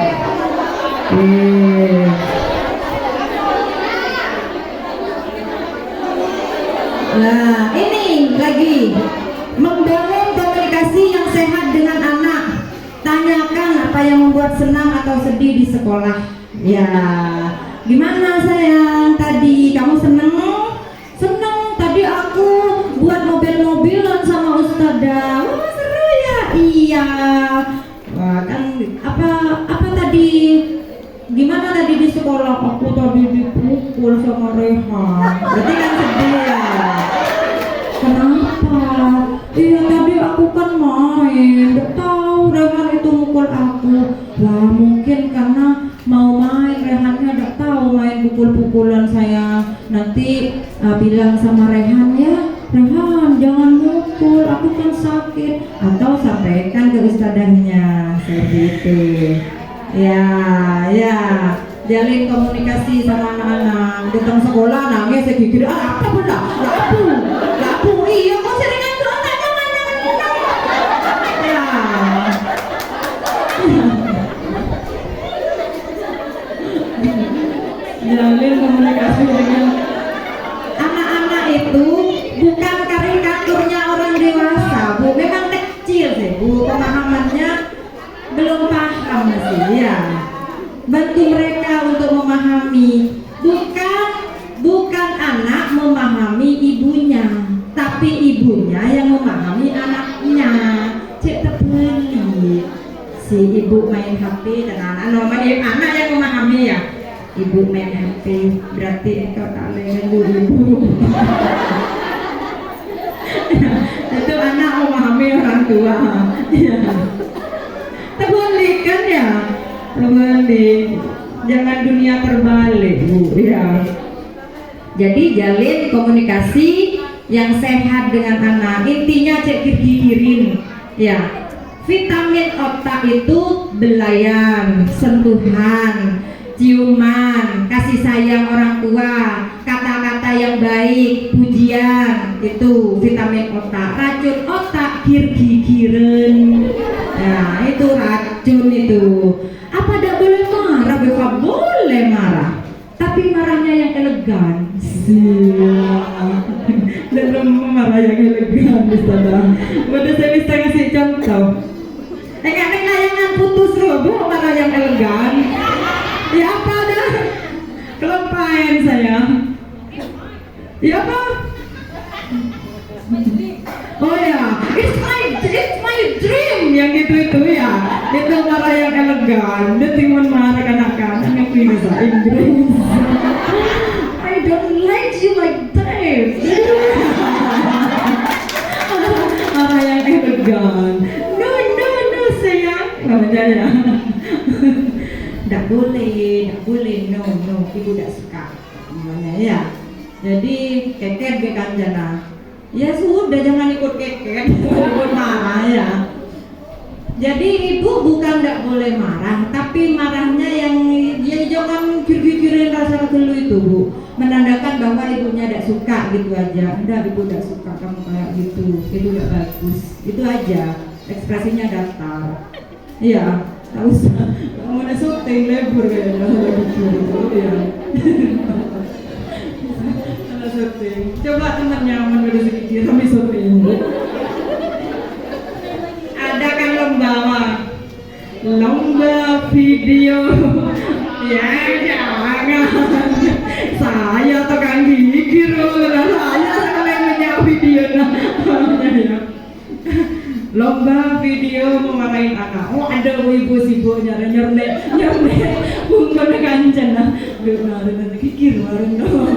[SPEAKER 2] Nah, ini lagi membangun komunikasi yang sehat dengan anak. Tanyakan apa yang membuat senang atau sedih di sekolah. Ya, gimana sayang? Tadi kamu seneng? Seneng. Tadi aku buat mobil-mobilan sama Ustadzah. Wah, seru ya? Iya. Wah, kan apa tadi? Gimana tadi di sekolah? Aku tadi dipukul sama Rehan. Berarti kan sedih ya? Kenapa? Iya tadi aku kan main. Gak tahu Rehan itu mukul aku. Wah, mungkin karena mau main, Rehannya gak tahu main pukul-pukulan saya. Nanti bilang sama Rehan ya, Rehan jangan mukul, aku kan sakit. Atau sampaikan ke ustadzahnya seperti ya, jalin komunikasi sama anak-anak. Datang sekolah nangis segigir, apa benda? Lapu, iya kok seringan tuh anaknya mana? Ya. Jalin komunikasi dengan anak-anak itu bukan karikaturnya orang dewasa, Bu. Memang kecil bantu mereka untuk memahami. Bukan anak memahami ibunya, tapi ibunya yang memahami anaknya. Cek terbeli. Si ibu main HP dan anak yang memahami ya. Ibu main HP, berarti engkau tak lelu ibu. Itu anak memahami orang tua. Ya. Terbalik kan ya, terbalik. Jangan dunia terbalik, Bu. Ya. Jadi jalin komunikasi yang sehat dengan anak. Intinya cek kiri-kirin. Ya. Vitamin otak itu belayan, sentuhan, ciuman, kasih sayang orang tua, kata-kata yang baik, pujian, itu vitamin otak. Racun otak gigiren. Nah, itu racun itu. Apa tidak boleh marah? Bapak boleh marah, tapi marahnya yang elegan. Dan marah yang elegan, Ustazah. Boleh saya bisa kasih contoh? Enggak layangan putus robo marah yang elegan. Ya apa dah? Kelompain saya. Ya apa? Oh ya, it's my dream yang itu ya. Itu marah yang elegan. Dia timun marah kanak-kanak yang bahasa Inggris. I don't like you like that. Marah yang elegan. No sayang. Namanya ya. Tidak boleh, no, ibu tidak suka namanya ya. Jadi keket ke kanjana, ya sudah jangan ikut keket, ikut marah ya. Jadi ibu bukan tidak boleh marah, tapi marahnya yang ya jangan kiri-kirin rasa gelu itu, Bu. Menandakan bahwa ibunya tidak suka gitu aja. Enggak, ibu tidak suka kamu kayak gitu, itu tidak bagus. Itu aja, ekspresinya datar. Iya. Tak usah, kamu udah syuting lebur kayaknya lagi gitu ya. Ada syuting. Coba teman nyaman udah sedikit kami syuting. Ada kan lomba video. Ya jangan. Saya tukang gigir saya sekalian punya video ya. Lomba video memarahin anak. Oh ada ibu sibuk nyernet bukan kancan lah. Nanti kikir warung dong.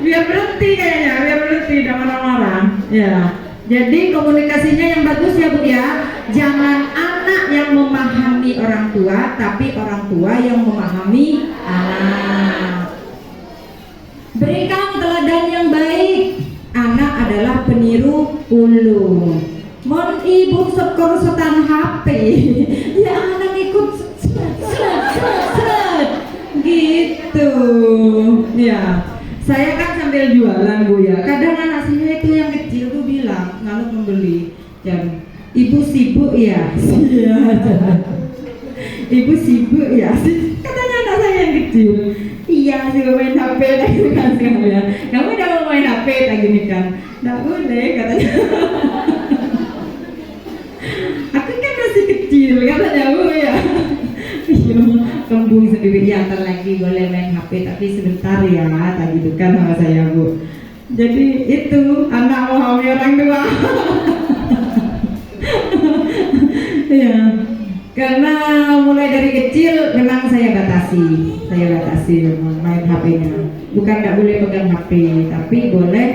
[SPEAKER 2] Biar berhenti kayaknya, biar berhenti jangan marah-marah. Ya. Jadi komunikasinya yang bagus ya Bu ya. Jangan anak yang memahami orang tua, tapi orang tua yang memahami anak. Berikan teladan yang baik. Anak adalah peniru ulung. Mon ibu setan HP, ya anak ikut seret gitu. Ya, saya kan sambil jualan Bu ya. Kadang anak saya itu yang kecil tuh bilang ngaluk membeli, dan ibu sibuk ya. Ibu sibuk ya. Katanya anak saya yang kecil. Iya sih main HP lagi kan ya. Kamu udah mau main HP lagi nih kan? Nggak boleh katanya. Aku kan masih kecil katanya Bu ya. Kembung sendiri ya, ntar lagi boleh main HP tapi sebentar ya, tadi gitu kan sama saya Bu. Jadi itu anak memahami orang tua. Ya. Karena mulai dari kecil memang saya batasi memang main HP-nya. Bukan nggak boleh pegang HP, tapi boleh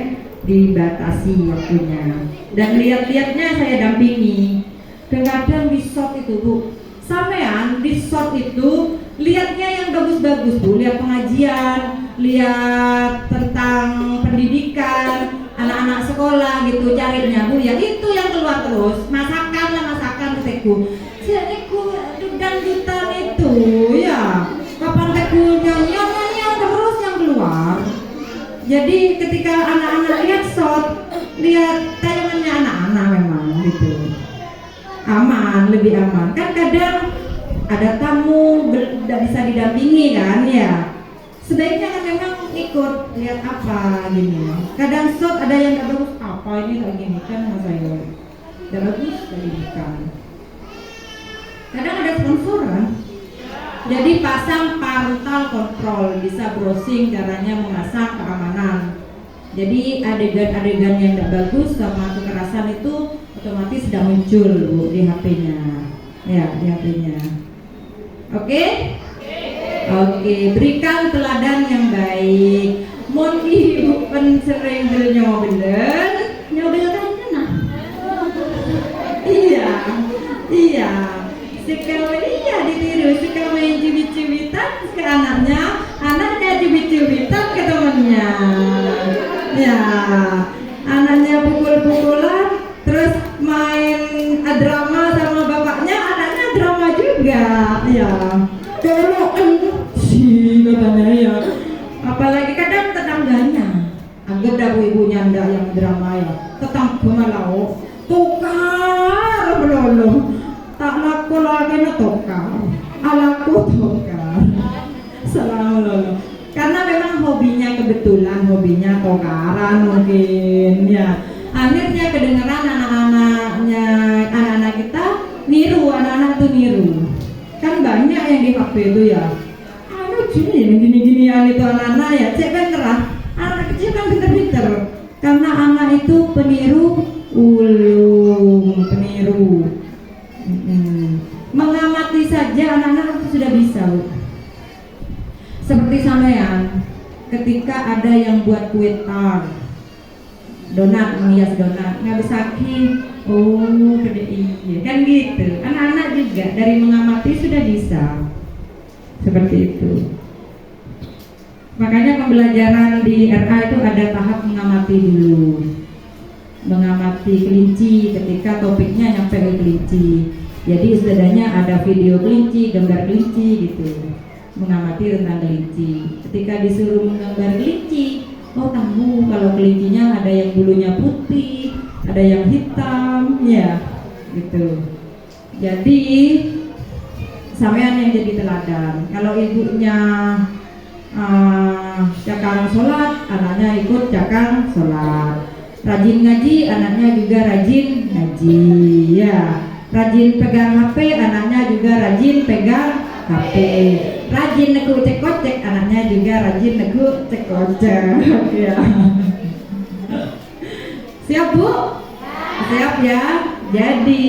[SPEAKER 2] dibatasi waktunya. Dan lihat-lihatnya saya dampingi. Kadang di shot itu Bu, sampean di shot itu lihatnya yang bagus-bagus Bu. Lihat pengajian, lihat tentang pendidikan, anak-anak sekolah gitu carinya Bu ya. Itu yang keluar terus. Masakan keteku. Jadi dangdutan itu ya kapan teku nyanyi terus yang keluar. Jadi ketika anak-anak lihat shot, lihat tayangannya anak-anak memang gitu aman, lebih aman. Kan kadang ada tamu tidak bisa didampingi kan ya, sebaiknya kan memang ikut lihat apa gini. Kadang shot ada yang nggak bagus, apa ini kayak gini kan mas saya tidak bagus kayak gini kan. Kadang ada sponsoran. Jadi pasang parental control, bisa browsing caranya memasang keamanan. Jadi adegan-adegan yang tidak bagus sama kekerasan itu otomatis sudah muncul Bu di HP-nya. Ya, di HP-nya. Oke? Oke, berikan teladan yang baik. Mon ibu pen sering nyobelen kan kena. Iya. Iya ditiru, suka main cubit-cubitan ke anaknya cubit-cubitan ke temannya. Ya, anaknya pukul-pukulan, terus main drama sama bapaknya, anaknya drama juga. Ya, kalau sih katanya ya. Apalagi kadang tetangganya, anggap dah ibunya ndak yang drama ya. Tetangga lau, tukar belum. Tak laku lagi na tukar, alaku tukar. Salah. Karena memang kebetulan hobinya tukaran mungkin ya. Akhirnya kedengeran anak-anak kita anak-anak tuh niru. Kan banyak yang di HP itu ya. Gini-ginian itu anak-anak ya, cek beneran. Anak kecil kan pinter-pinter. Karena anak itu peniru ulung, peniru. Mengamati saja anak-anak itu sudah bisa. Seperti sampean, ketika ada yang buat kue tart, donat, menghias donat, Nabisaki, oh iya, kan gitu. Anak-anak juga dari mengamati sudah bisa. Seperti itu. Makanya pembelajaran di RA itu ada tahap mengamati dulu. Mengamati kelinci ketika topiknya nyampe ke kelinci. Jadi setidaknya ada video kelinci, gambar kelinci gitu. Mengamati tentang kelinci. Ketika disuruh menggambar kelinci, oh tahu kalau kelincinya ada yang bulunya putih, ada yang hitam, ya gitu. Jadi sampean yang jadi teladan. Kalau ibunya cakang sholat, anaknya ikut cakang sholat. Rajin ngaji, anaknya juga rajin ngaji, ya. Rajin pegang HP, anaknya juga rajin pegang HP. Rajin nego cek-cek, anaknya juga rajin nego cek-cek. Ya. Siap Bu? Siap ya. Jadi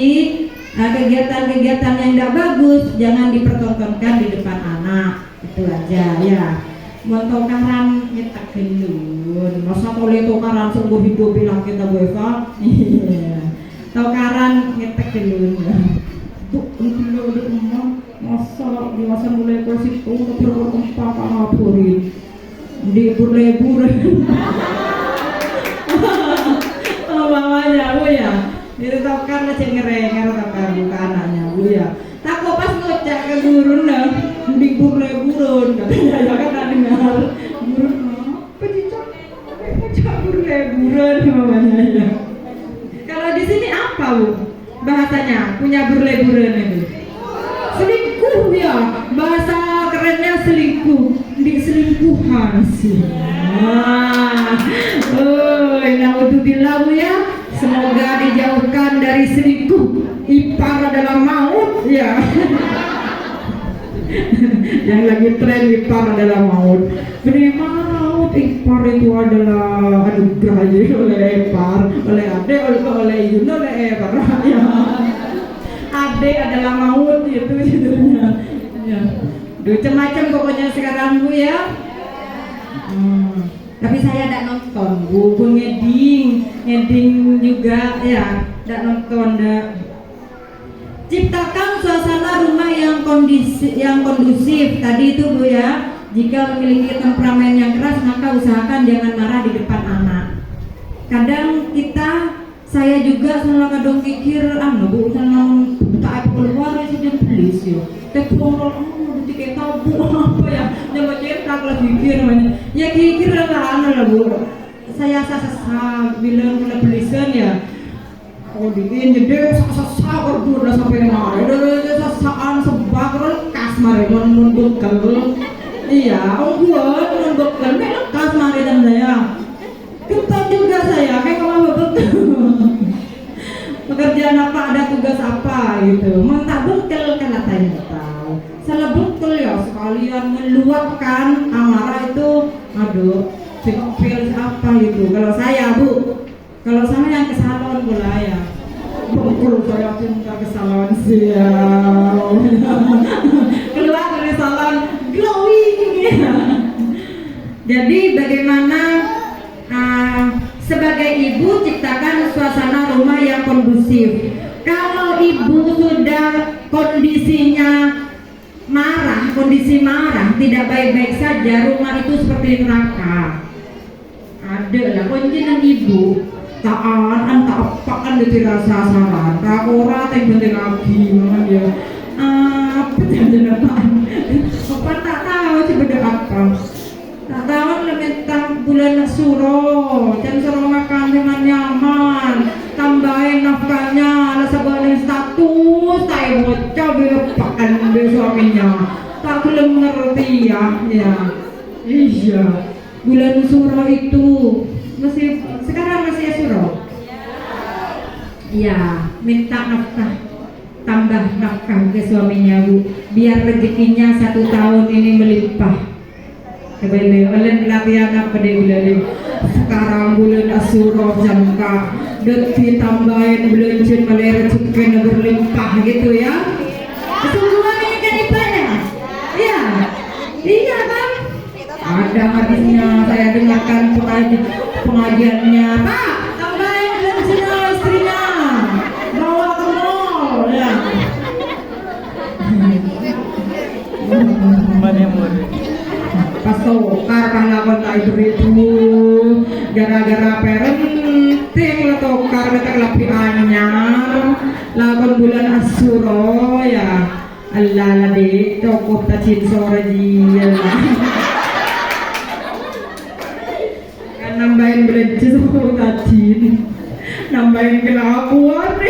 [SPEAKER 2] kegiatan-kegiatan yang tidak bagus jangan dipertontonkan di depan anak. Itu aja ya. Mau tokaran nyetak gelun, masa boleh tokaran sungguh hidup bilang kita Bu Eva. Iya. Tokaran nyetak gelun. Bu, kalau di rumah masa di masa mulai ke situ terus empat ngapurin di lebur. Mamanya Bu ya. Itu tokan lah cengerenger tokan buka anaknya Bu ya. Tak kok pas ngocak ke guru nah di burun katanya ya kan ada dengar burun apa cicak ngocak burun mamanya ya. Kalau di sini apa Bu bahasanya punya burun itu selingkuh ya, bahasa kerennya selingkuh, di selingkuhan sih. Naudzubillah Bu ya. Semoga dijauhkan dari selingkuh. Ipar adalah maut ya. Yang lagi tren ipar adalah maut. Benih maut, ipar itu adalah anugerah oleh ipar, oleh ade, oleh Yun, oleh ipar ya. Ade adalah maut itu judulnya. Ya. Macam-macam pokoknya sekarang Bu ya. Tapi saya tidak nonton, Bu ngeding juga ya, tidak nonton. Ciptakan suasana rumah yang kondusif tadi itu Bu ya. Jika memiliki temperamen yang keras maka usahakan jangan marah di depan anak. Kadang saya juga selalu kadang pikir Bu senang tak keluar aja dan please yo. Teknologi ketika tahu apa ya, nyoba cetak lah pikir namanya. Ya kikir lah Bu. Saya sasa bilang kena belisan ya. Oh diin jadi sasa ordur lah sampai mana. Udah sasaan sebab kas mare mun kalau iya, buat menundukkan lekas mari dan saya. Kita juga saya kayak kalau betul. pekerjaan apa, ada tugas apa gitu. Mantap betul kan katanya tahu. Salah betul ya sekalian meluapkan amarah itu. Aduh, sepil apa gitu. Kalau saya Bu, kalau sama yang ke salon pula ya. Betul saya cinta ke salon sih ya. Keluar dari salon glowing ya. Jadi bagaimana sebagai ibu ciptakan suasana rumah yang kondusif. Kalau ibu sudah kondisi marah, tidak baik-baik saja, rumah itu seperti neraka. Ada lah kunci nang ibu. Taan tak apaan itu rasa saran. Rakora teh penting lagi memang dia. Apa jadi apaan? Apa tak tahu sebenarnya apa. Tak tahu lementang bulan suro, jam suro makan dengan nyaman, tambahin nafkahnya, ada sebuah status, saya bocah bilepakan dari suaminya, tak belum ngerti ya. Iya, bulan suro itu sekarang masih ya suro? Iya, minta nafkah, tambah nafkah ke suaminya Bu, biar rezekinya 1 tahun ini melimpah. Kebele latihan apa deh bulan sekarang bulan Asyura jangka detik tambahin bulan Jun malah rezeki berlimpah gitu ya. Kesungguhan ini kan ibadah. Iya kan? Ada hadisnya saya dengarkan pengajiannya Pak, tambahin bulan Jun istrinya bawa ke mall ya.
[SPEAKER 3] Mana murid?
[SPEAKER 2] Pas tokar kan lakon tak itu gara-gara parenting lah tokar letak lapi anyar lakon bulan Asyura ya Allah lah dek toko tacin sore dia kan nambahin berenci toko tacin nambahin kelakuan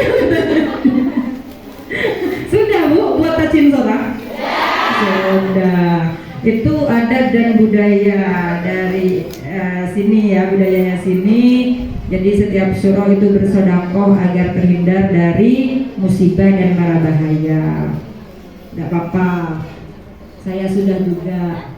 [SPEAKER 2] sudah Bu buat tacin sore sudah. Itu adat dan budaya dari sini ya, budayanya sini. Jadi setiap syuro itu bersedekah agar terhindar dari musibah dan mara bahaya. Tidak apa-apa, saya sudah juga.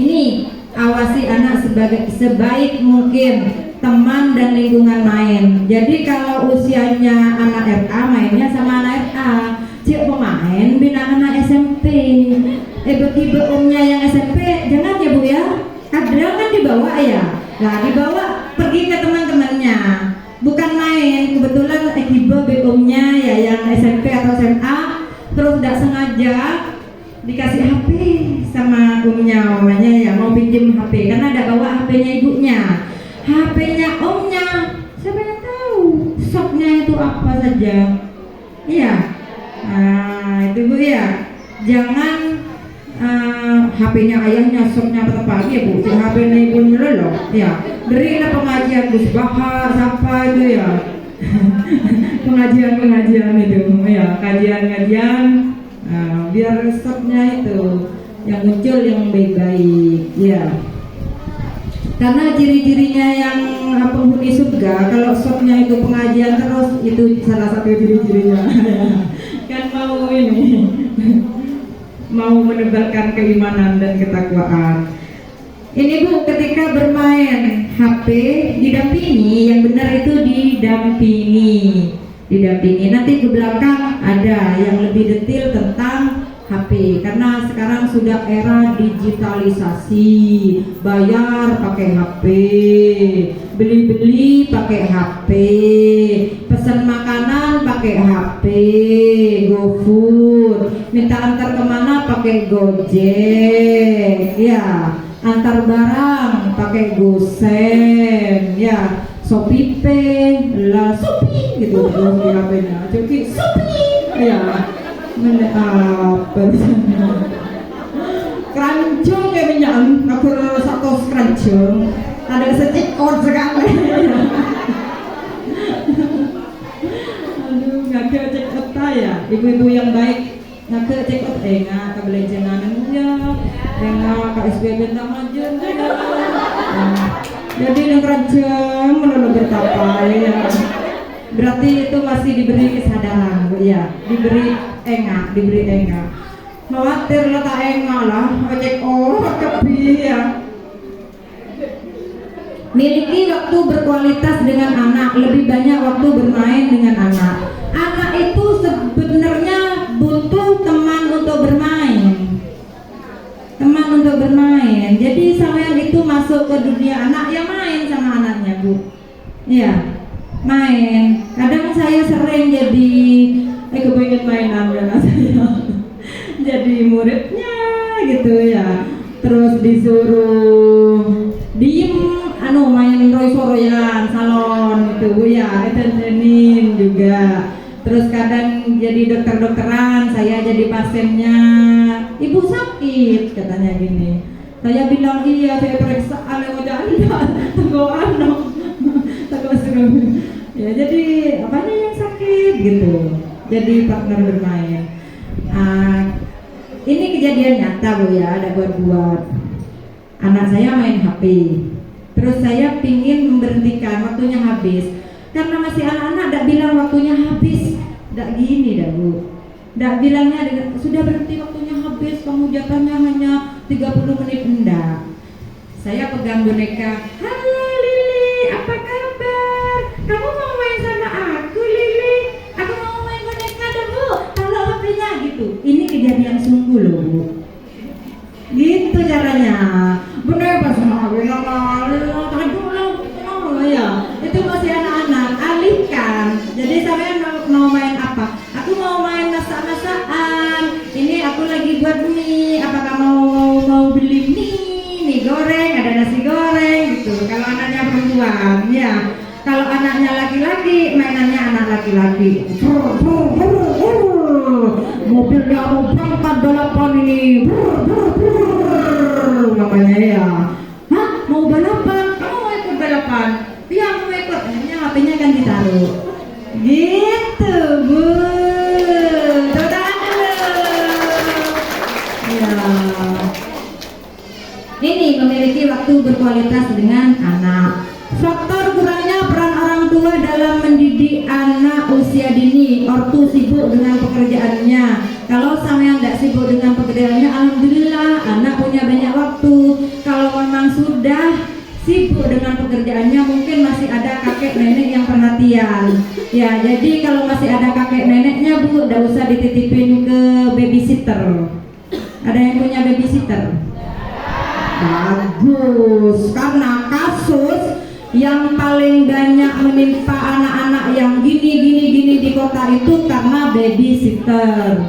[SPEAKER 2] Ini awasi anak sebaik mungkin, teman dan lingkungan main. Jadi kalau usianya anak RA mainnya sama anak RA, cik pemain bina anak SMP. Tiba-tiba omnya yang SMP jangan ya Bu ya, kadang kan dibawa ya. Nah dibawa pergi ke teman-temannya, bukan main. Kebetulan tiba omnya ya yang SMP atau SMA, terus tidak sengaja dikasih HP sama omnya, mamanya ya mau pinjam HP karena ada bawa HP-nya ibunya, HP-nya omnya. Siapa yang tahu shopnya itu apa saja? Iya, nah itu Bu ya, jangan HP-nya ayahnya shopnya apa ya Bu, HP-nya ibunya loh ya. Berilah pengajian Gus Bahar siapa itu ya. pengajian itu ya, kajian biar shopnya itu yang muncul yang baik-baik ya. Karena ciri-cirinya yang penghuni surga, kalau shopnya itu pengajian terus, itu salah satu ciri-cirinya. Kan mau ini mau menebalkan keimanan dan ketakwaan. Ini Bu, ketika bermain HP didampingi, yang benar itu didampingi. Nanti ke belakang ada yang lebih detail tentang HP, karena sekarang sudah era digitalisasi, bayar pakai HP, beli pakai HP, pesan makanan pakai HP, GoFood, minta antar kemana pakai Gojek, ya, antar barang pakai GoSend, ya, ShopeePay, lah Shopee gitu terus di HP-nya, jadi Shopee, ya. Keranjung ya minyak, aku satu keranjung, ada secekor sekali. Aduh, nggak ke cekot ya, ibu-ibu yang baik nggak ke cekot, nggak kebelenjengan ya, nggak ke SBB tak maju. Jadi yang keranjung menurut bertapa ya. Berarti itu masih diberi kesadaran, Bu ya. Diberi enggak. Khawatir lah tak enggak lah, ojek kepi ya. Miliki waktu berkualitas dengan anak, lebih banyak waktu bermain dengan anak. Anak itu sebenarnya butuh teman untuk bermain. Jadi sampean itu masuk ke dunia anak, ya main sama anaknya, Bu. Iya, main. Kadang saya sering jadi kepengen mainan dengan saya. Jadi muridnya gitu ya. Terus disuruh diem main roy-royan salon gitu, Bu ya. Etenin juga. Terus kadang jadi dokter-dokteran, saya jadi pasiennya. Ibu sakit, katanya gini. Saya bilang iya, saya periksa lewat tenggorokan, ya jadi apanya yang sakit gitu. Jadi partner bermain. Ini kejadian nyata, Bu ya, ada buat anak saya main HP. Terus saya pingin memberhentikan, waktunya habis. Karena masih anak-anak, tidak bilang waktunya habis, tidak gini dah, Bu. Tidak bilangnya sudah berhenti waktunya habis, kamu jatahnya hanya 30 menit, enggak. Saya pegang boneka, halo Lili, apa kabar? Kamu mau main sama aku, Lili? Aku mau main boneka dah, Bu. Taruh HP-nya gitu. Ini kejadian sungguh loh, Bu. Gitu caranya. Bener pas sama aku ya. Itu masih anak-anak, alihkan. Jadi saya mau main apa? Aku mau main masak-masakan. Ini aku lagi buat mie. Apakah mau beli mie goreng, ada nasi goreng gitu. Kalau anaknya perempuan, ya. Kalau anaknya laki-laki, mainannya anak laki-laki. Mobilnya mau berangkat balapan ini. Namanya ya. Hah? Mau balapan? Kamu mau ikut balapan? Iya, aku mau ikut. Akhirnya HP-nya kan ditaruh. Gitu, Bu. Ya. Ini memiliki waktu berkualitas dengan anak. Faktor kurangnya peran orang tua dalam mendidik anak usia dini. Ortu sibuk dengan pekerjaannya. Kalau sampean tidak sibuk dengan pekerjaannya, alhamdulillah anak punya banyak waktu. Kalau memang sudah sibuk dengan pekerjaannya, mungkin masih ada kakek nenek yang perhatian. Ya, jadi kalau masih ada kakek neneknya, Bu, tidak usah dititipin ke babysitter. Ada yang punya babysitter? Bagus, karena kasus yang paling banyak menimpa anak-anak yang gini di kota itu karena babysitter.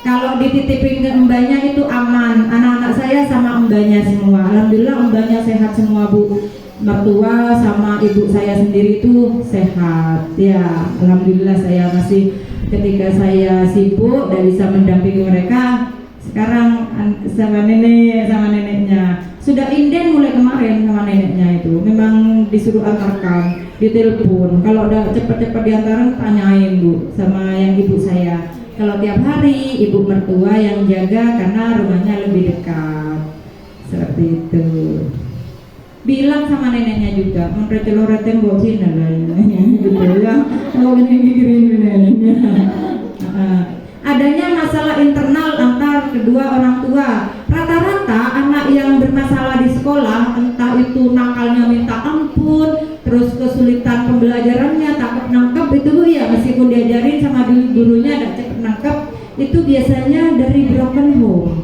[SPEAKER 2] Kalau dititipin ke mbaknya itu aman. Anak-anak saya sama mbaknya semua. Alhamdulillah mbaknya sehat semua, Bu. Mertua sama ibu saya sendiri itu sehat. Ya, alhamdulillah saya masih ketika saya sibuk dan bisa mendampingi mereka. Sekarang sama neneknya. Sudah inden mulai kemarin sama neneknya itu. Memang disuruh antarkan, ditelepon. Kalau udah cepat-cepat diantaran tanyain, Bu, sama yang ibu saya. Kalau tiap hari ibu mertua yang jaga karena rumahnya lebih dekat. Seperti itu. Bilang sama neneknya juga, menreceloreten bawa Cina lah gitu ya. Kalau ini kirim neneknya. Adanya masalah internal antar kedua orang tua. Rata-rata anak yang bermasalah di sekolah, entah itu nakalnya minta ampun, terus kesulitan pembelajarannya, takut nangkep itu, Bu ya, meskipun diajarin sama gurunya tidak cepat nangkep, itu biasanya dari broken home.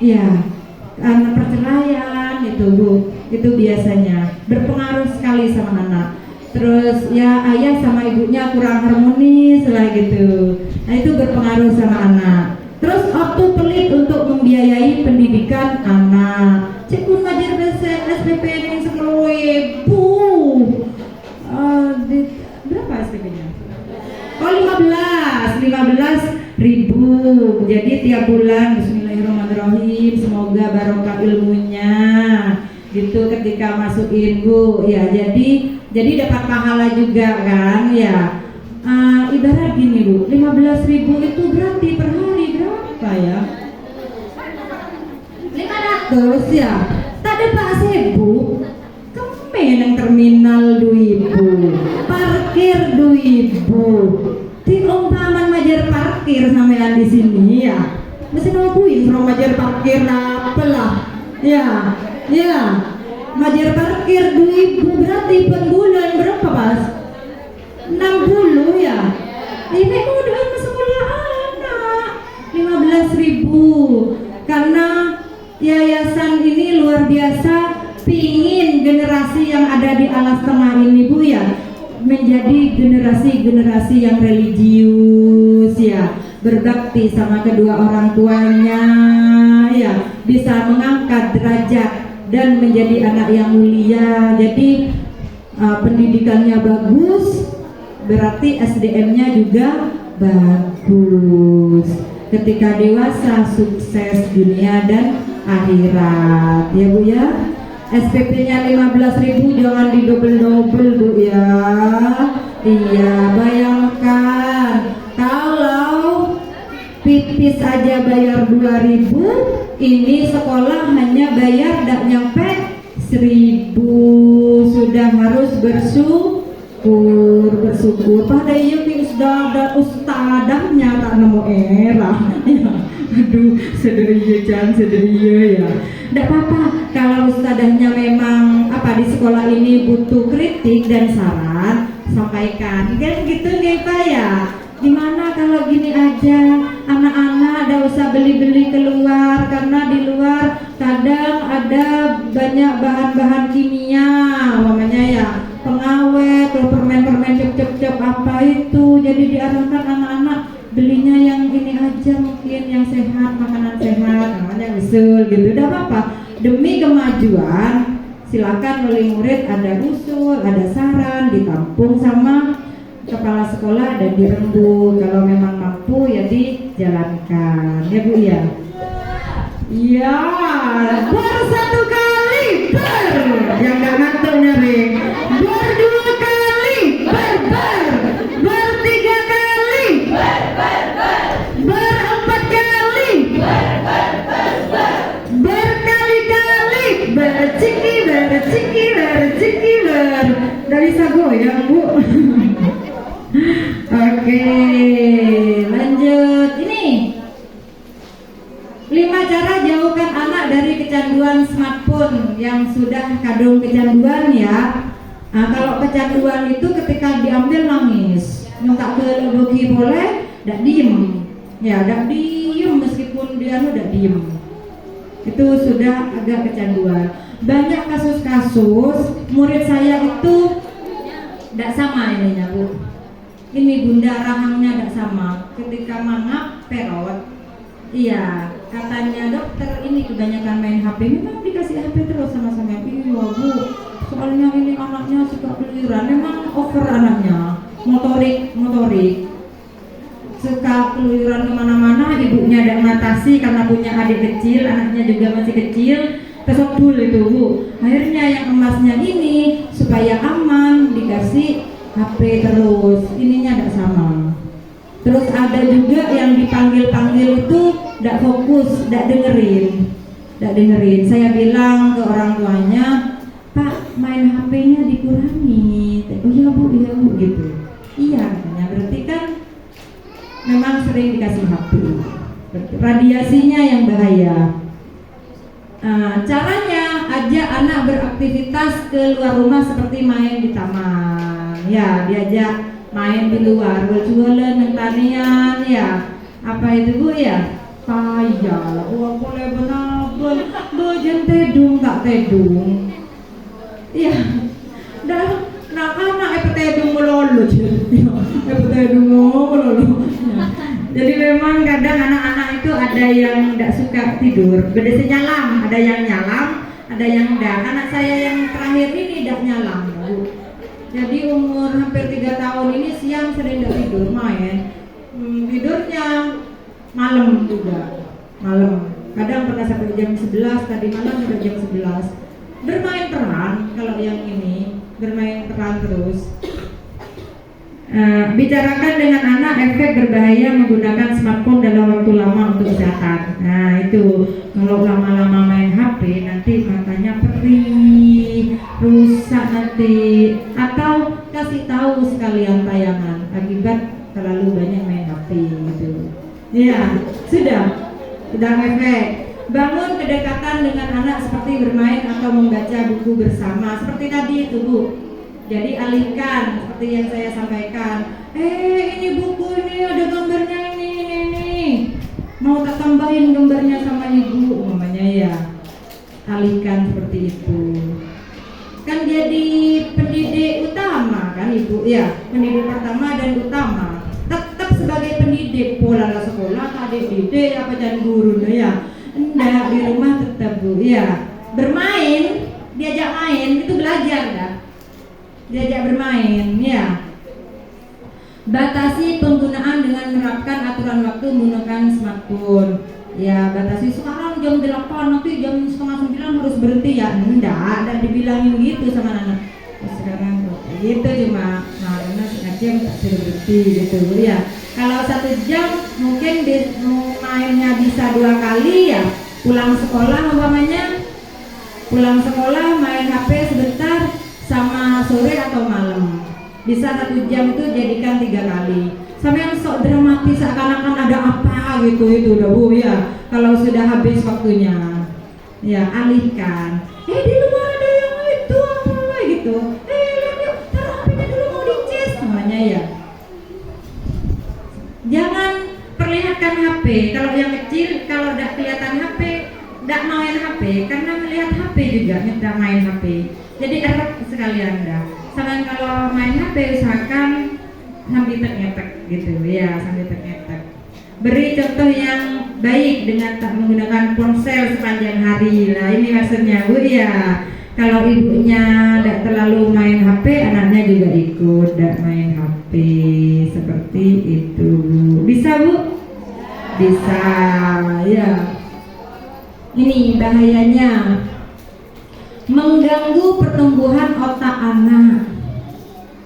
[SPEAKER 2] Ya, karena perceraian itu, Bu, itu biasanya berpengaruh sekali sama anak. Terus ya ayah sama ibunya kurang harmonis lah gitu. Nah itu berpengaruh sama anak. Terus waktu pelit untuk membiayai pendidikan anak. Cikun ngajar SPP yang 10.000. Berapa SPP-nya? Oh 15.000. Jadi tiap bulan bismillahirrahmanirrahim, semoga barokah ilmunya. Gitu ketika masukin, Bu. Ya, jadi dapat pahala juga kan ya. Ibarat gini, Bu, 15.000 itu berarti per hari berapa ya? 500 ya. Tadi Pak Sebu kemen yang terminal 2.000 parkir parkir 2.000. Ti umpaman majer parkir sampean di sini ya. Mesti ngakuin pro majer parkir apa lah. Ya, ya. Majer parkir 2.000 berarti per bulan berapa, Mas? 60 ya. Ini udah sekolah anak 15.000. Karena yayasan ini luar biasa pingin generasi yang ada di Alas Tengah ini Bu ya menjadi generasi-generasi yang religius ya, berbakti sama kedua orang tuanya ya, bisa mengangkat derajat dan menjadi anak yang mulia. Jadi pendidikannya bagus, berarti SDM-nya juga bagus. Ketika dewasa sukses dunia dan akhirat ya Bu ya. SPP-nya 15.000, jangan didobel-dobel Bu ya. Iya, bayangkan kalau pipis aja bayar 2.000, ini sekolah hanya bayar tidak nyampe 1.000. Sudah harus bersyukur pada iya ustadahnya tak nemu era ya. Aduh, sederhana jangan sederhana ya. Tidak apa-apa kalau ustadahnya memang di sekolah ini butuh kritik dan saran, sampaikan kan gitu nggak Pak ya. Gimana kalau gini aja, anak-anak tidak usah beli-beli keluar, karena di luar kadang ada banyak bahan-bahan kimia, namanya ya pengawet, permen-permen cep-cep apa itu. Jadi diarahkan anak-anak belinya yang ini aja, mungkin yang sehat, makanan sehat, namanya usul gitu. Udah apa-apa demi kemajuan, silakan oleh murid ada usul, ada saran, ditampung sama kepala sekolah dan dirembuk. Kalau memang mampu ya dijalankan ya Bu ya. Iya, satu kali yang gak ngantuk nyari, dua kali bertiga kali berempat kali berkali-kali berciki dari bisa goyang Bu. Oke, lanjut. Ini 5 cara jauhkan anak dari kecanduan smartphone yang sudah kadung kecanduan ya. Nah, kalau kecanduan itu ketika diambil nangis, nyontak ke lebogi boleh, tidak diem, ya tidak diem meskipun dia tidak diem. Itu sudah agak kecanduan. Banyak kasus-kasus murid saya itu tidak sama ininya Bu. Ini bunda rahangnya tidak sama. Ketika mangap perot, iya katanya dokter ini kebanyakan main HP. Memang dikasih HP terus sama-sama. Iya Bu, soalnya ini anaknya suka keluyuran. Memang over anaknya, motorik suka keluyuran kemana-mana. Ibunya tidak mengatasi karena punya adik kecil, anaknya juga masih kecil. Kesobul itu Bu. Akhirnya yang emasnya ini supaya aman dikasih HP terus, ininya tidak sama. Terus ada juga yang dipanggil-panggil itu tidak fokus, tidak dengerin. Saya bilang ke orang tuanya, Pak, main HP-nya dikurangi. Oh iya Bu gitu. Iya katanya, berarti kan memang sering dikasih HP. Radiasinya yang bahaya. Caranya ajak anak beraktivitas ke luar rumah seperti main di taman. Ya, diajak main di luar, berjualan, tanian, ya. Apa itu Bu ya? Payah, uang boleh benabel, bejen tedung tak tedung. Ya, dah nak anak tedung melulu, tedung melulu. Jadi memang kadang anak-anak itu ada yang tidak suka tidur, beda nyalam, ada yang nyalam, ada yang tidak. Anak saya yang terakhir ini tidak nyalam Bu. Jadi umur hampir 3 tahun ini siang sering tidak tidur, main. Tidurnya malam juga, malam. Kadang pernah sampai jam 11, tadi malam sudah jam 11. Bermain peran, kalau yang ini bermain peran terus. Bicarakan dengan anak efek berbahaya menggunakan smartphone dalam waktu lama untuk kesehatan. Nah itu, kalau lama-lama main HP nanti matanya perih, rusak nanti. Atau kasih tahu sekalian tayangan akibat terlalu banyak main HP gitu. Ya, sudah efek. Bangun kedekatan dengan anak seperti bermain atau membaca buku bersama seperti tadi itu Bu. Jadi alihkan seperti yang saya sampaikan. Ini buku ini ada gambarnya ini. Mau tak tambahin gambarnya sama ibu umpamanya ya. Alihkan seperti itu. Kan jadi pendidik utama kan ibu ya, pendidik pertama dan utama. Tetap sebagai pendidik pola sekolah, adik didik apa dan guru ya. Enggak, di rumah tetap Bu ya. Bermain, diajak main itu belajar dah. Diajak bermain ya. Batasi penggunaan dengan menerapkan aturan waktu menggunakan smartphone. Ya, batasi sekarang jam 8, nanti jam setengah 9 harus berhenti ya. Enggak dibilangin gitu sama anak. Sekarang gitu cuma karena sengaja tak suruh berhenti gitu ya. Kalau 1 jam mungkin mainnya bisa 2 kali ya. Pulang sekolah umpamanya, pulang sekolah main HP sebentar sama sore atau malam. Bisa 1 jam itu jadikan 3 kali. Sampai yang sok dramatis seakan-akan ada apa gitu itu udah Bu ya. Kalau sudah habis waktunya, ya alihkan. Di luar ada yang itu apa gitu. Lihat yuk, taruh HP-nya dulu mau dicas namanya ya. Jangan perlihatkan HP. Kalau yang kecil kalau udah kelihatan HP, tidak main HP karena melihat HP juga tidak main HP. Jadi erat sekalian dah. Sampai kalau main HP usahakan sambil tek-ngetek gitu ya, sambil tek-ngetek. Beri contoh yang baik dengan tak menggunakan ponsel sepanjang hari. Nah ini maksudnya Bu ya. Kalau ibunya tidak terlalu main HP, anaknya juga ikut tidak main HP seperti itu. Bisa Bu? Bisa ya. Ini bahayanya mengganggu pertumbuhan otak anak.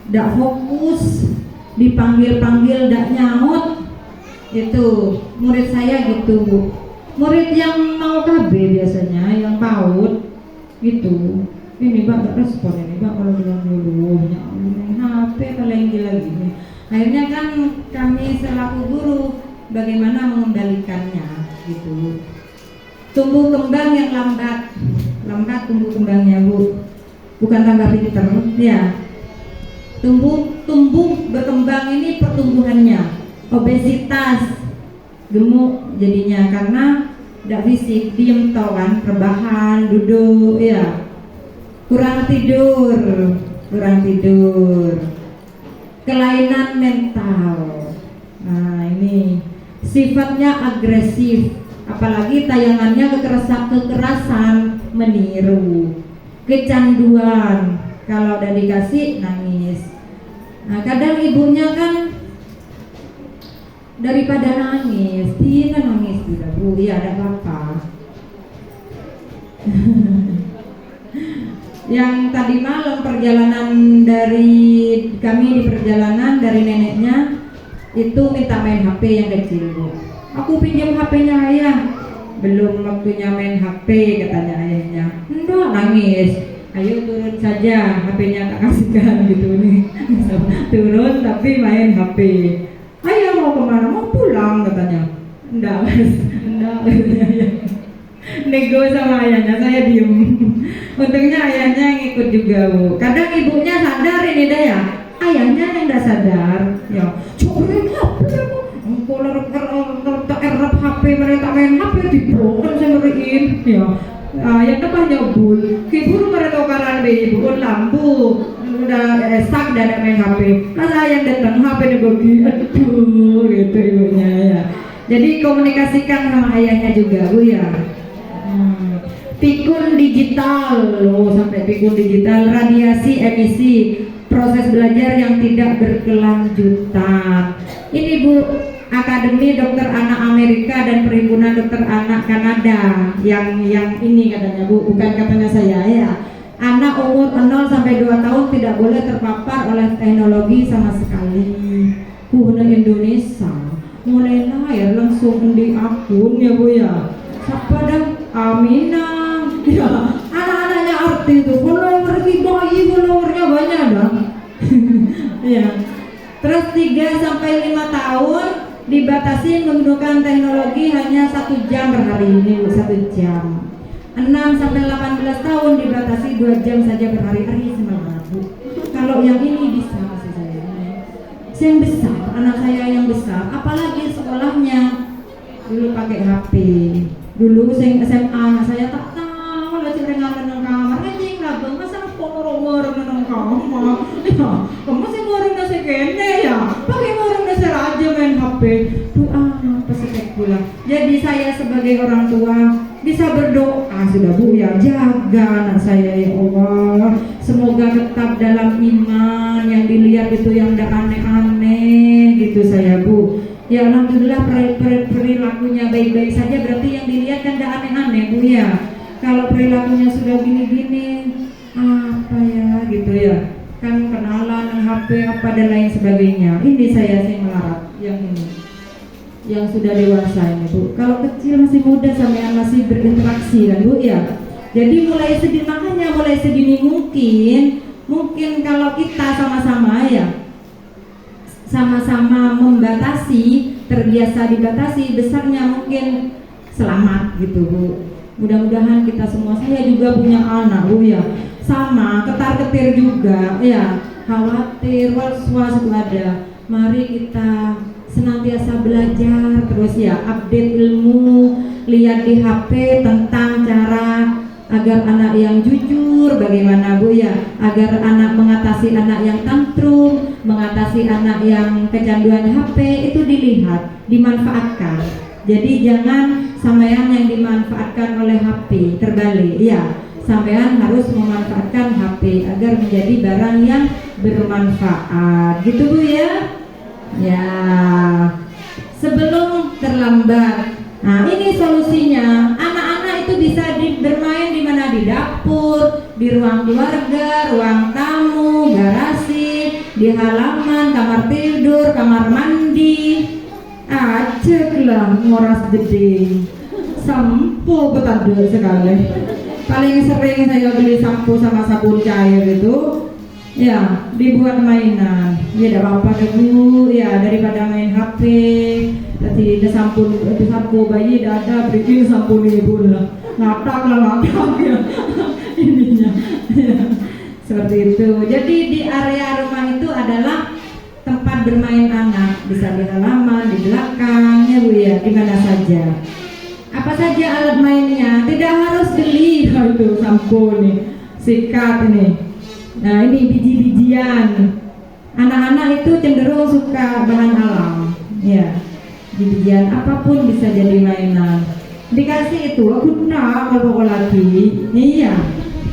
[SPEAKER 2] Tidak fokus, dipanggil-panggil tidak nyaut. Itu murid saya gitu Bu. Murid yang mau KB biasanya, yang PAUD gitu. Ini Pak gak respon ini Pak kalau bilang dulu main HP paling lagi. Akhirnya kan kami selaku guru bagaimana mengendalikannya gitu. Tumbuh kembang yang lambat tumbuh kembangnya Bu. Bukan tambah pinter ya. Tumbuh berkembang ini pertumbuhannya. Obesitas, gemuk jadinya karena tidak fisik, diem tau kan, rebahan, duduk ya. Kurang tidur, kelainan mental. Nah ini sifatnya agresif, apalagi tayangannya kekerasan meniru, kecanduan. Kalau udah dikasih nangis. Nah kadang ibunya kan daripada nangis, dia nangis juga Bu, ya ada apa-apa. Yang tadi malam perjalanan dari kami di perjalanan dari neneknya itu minta main HP yang kecil Bu. Aku pinjam HP-nya ayah. Belum waktunya main HP katanya ayahnya. Enggak, nangis. Ayo turun saja, HP-nya tak kasihkan gitu nih. Turun tapi main HP. Ayah mau kemana? Mau pulang katanya. Enggak Mas, enggak katanya ayah. Nego sama ayahnya, saya diem. Untungnya ayahnya yang ikut juga Bu. Kadang ibunya sadar ini dah ya, ayahnya yang tidak sadar. Ya, cobain HP Bu. Kalau tak HP mereka main HP dibroken saya beriin. Ya, yang depan nyobul. Kiburu mereka karan ibu pun lampu. Udah stuck dan main HP. Nah saya yang datang HP dibagi, aduh gitu ibunya ya. Jadi komunikasikan sama ayahnya juga Bu ya. Pikun digital loh, sampai pikun digital, radiasi emisi, proses belajar yang tidak berkelanjutan. Ini Bu, Akademi Dokter Anak Amerika dan Perhimpunan Dokter Anak Kanada yang ini katanya Bu, bukan katanya saya ya. Anak umur 0 sampai 2 tahun tidak boleh terpapar oleh teknologi sama sekali. Indonesia mulai lahir langsung di akun ya Bu ya. Siapa dah? Amina. Ya, anak-anaknya artis itu follower bayi followernya banyak dah. Ya. Terus 3 sampai 5 tahun dibatasi menggunakan teknologi hanya 1 jam per hari ini, 1 jam. 6 sampai 18 tahun dibatasi 2 jam saja per hari. Semangat Bu. Kalau yang ini bisa maksud saya. Yang besar, anak saya yang besar, apalagi sekolahnya dulu pakai HP. Dulu saya SMA anak saya tak tahu lah cerengan nang kamar anjing lah bang masa porong-porong nang kamar. Ya, kamu sih ngorong nasi kene ya. Pakai ngorong nasi aja main HP. Doa apa sih pula. Jadi saya sebagai orang tua bisa berdoa sudah Bu ya, jaga anak saya ya Allah, semoga tetap dalam iman, yang dilihat itu yang tidak aneh-aneh gitu saya Bu ya. Alhamdulillah perilakunya baik-baik saja, berarti yang dilihat kan tidak aneh-aneh Bu ya. Kalau perilakunya sudah gini-gini apa ya gitu ya, kan kenalan HP apa dan lain sebagainya. Ini saya sih melarat yang ini yang sudah dewasa ini Bu. Kalau kecil masih muda sampean masih berinteraksi kan Bu ya. Jadi mulai sedini, makanya mulai sedini mungkin kalau kita sama-sama ya sama-sama membatasi, terbiasa dibatasi, besarnya mungkin selamat gitu Bu. Mudah-mudahan kita semua, saya juga punya anak Bu ya, sama ketar-ketir juga ya, khawatir, was-was itu ada. Mari kita senantiasa belajar terus ya, update ilmu, lihat di HP tentang cara agar anak yang jujur bagaimana Bu ya, agar anak mengatasi anak yang tantrum, mengatasi anak yang kecanduan HP itu dilihat, dimanfaatkan. Jadi jangan sampean yang dimanfaatkan oleh HP, terbalik ya, sampean harus memanfaatkan HP agar menjadi barang yang bermanfaat gitu Bu ya. Ya, sebelum terlambat. Nah, ini solusinya. Anak-anak itu bisa bermain di mana? Di dapur, di ruang keluarga, ruang tamu, garasi, di halaman, kamar tidur, kamar mandi. Ajaklah ngoras gede. Sampo betadul sekali. Paling sering saya beli sampo sama sabun cair itu. Ya, dibuat mainan. Ya, tidak apa-apa deh Bu. Ya, daripada main HP. Tadi ada sampo bayi, ada bikin sampo ibu lah. Ngatak ya. Ininya. Ya, seperti itu. Jadi di area rumah itu adalah tempat bermain anak. Bisa di halaman, di belakang, ya Bu ya, di mana saja. Apa saja alat mainnya. Tidak harus beli itu sampo nih, sikat ini. Nah ini biji-bijian. Anak-anak itu cenderung suka bahan alam. Ya, biji-bijian apapun bisa jadi mainan. Dikasih itu, guna kalau lagi. Iya,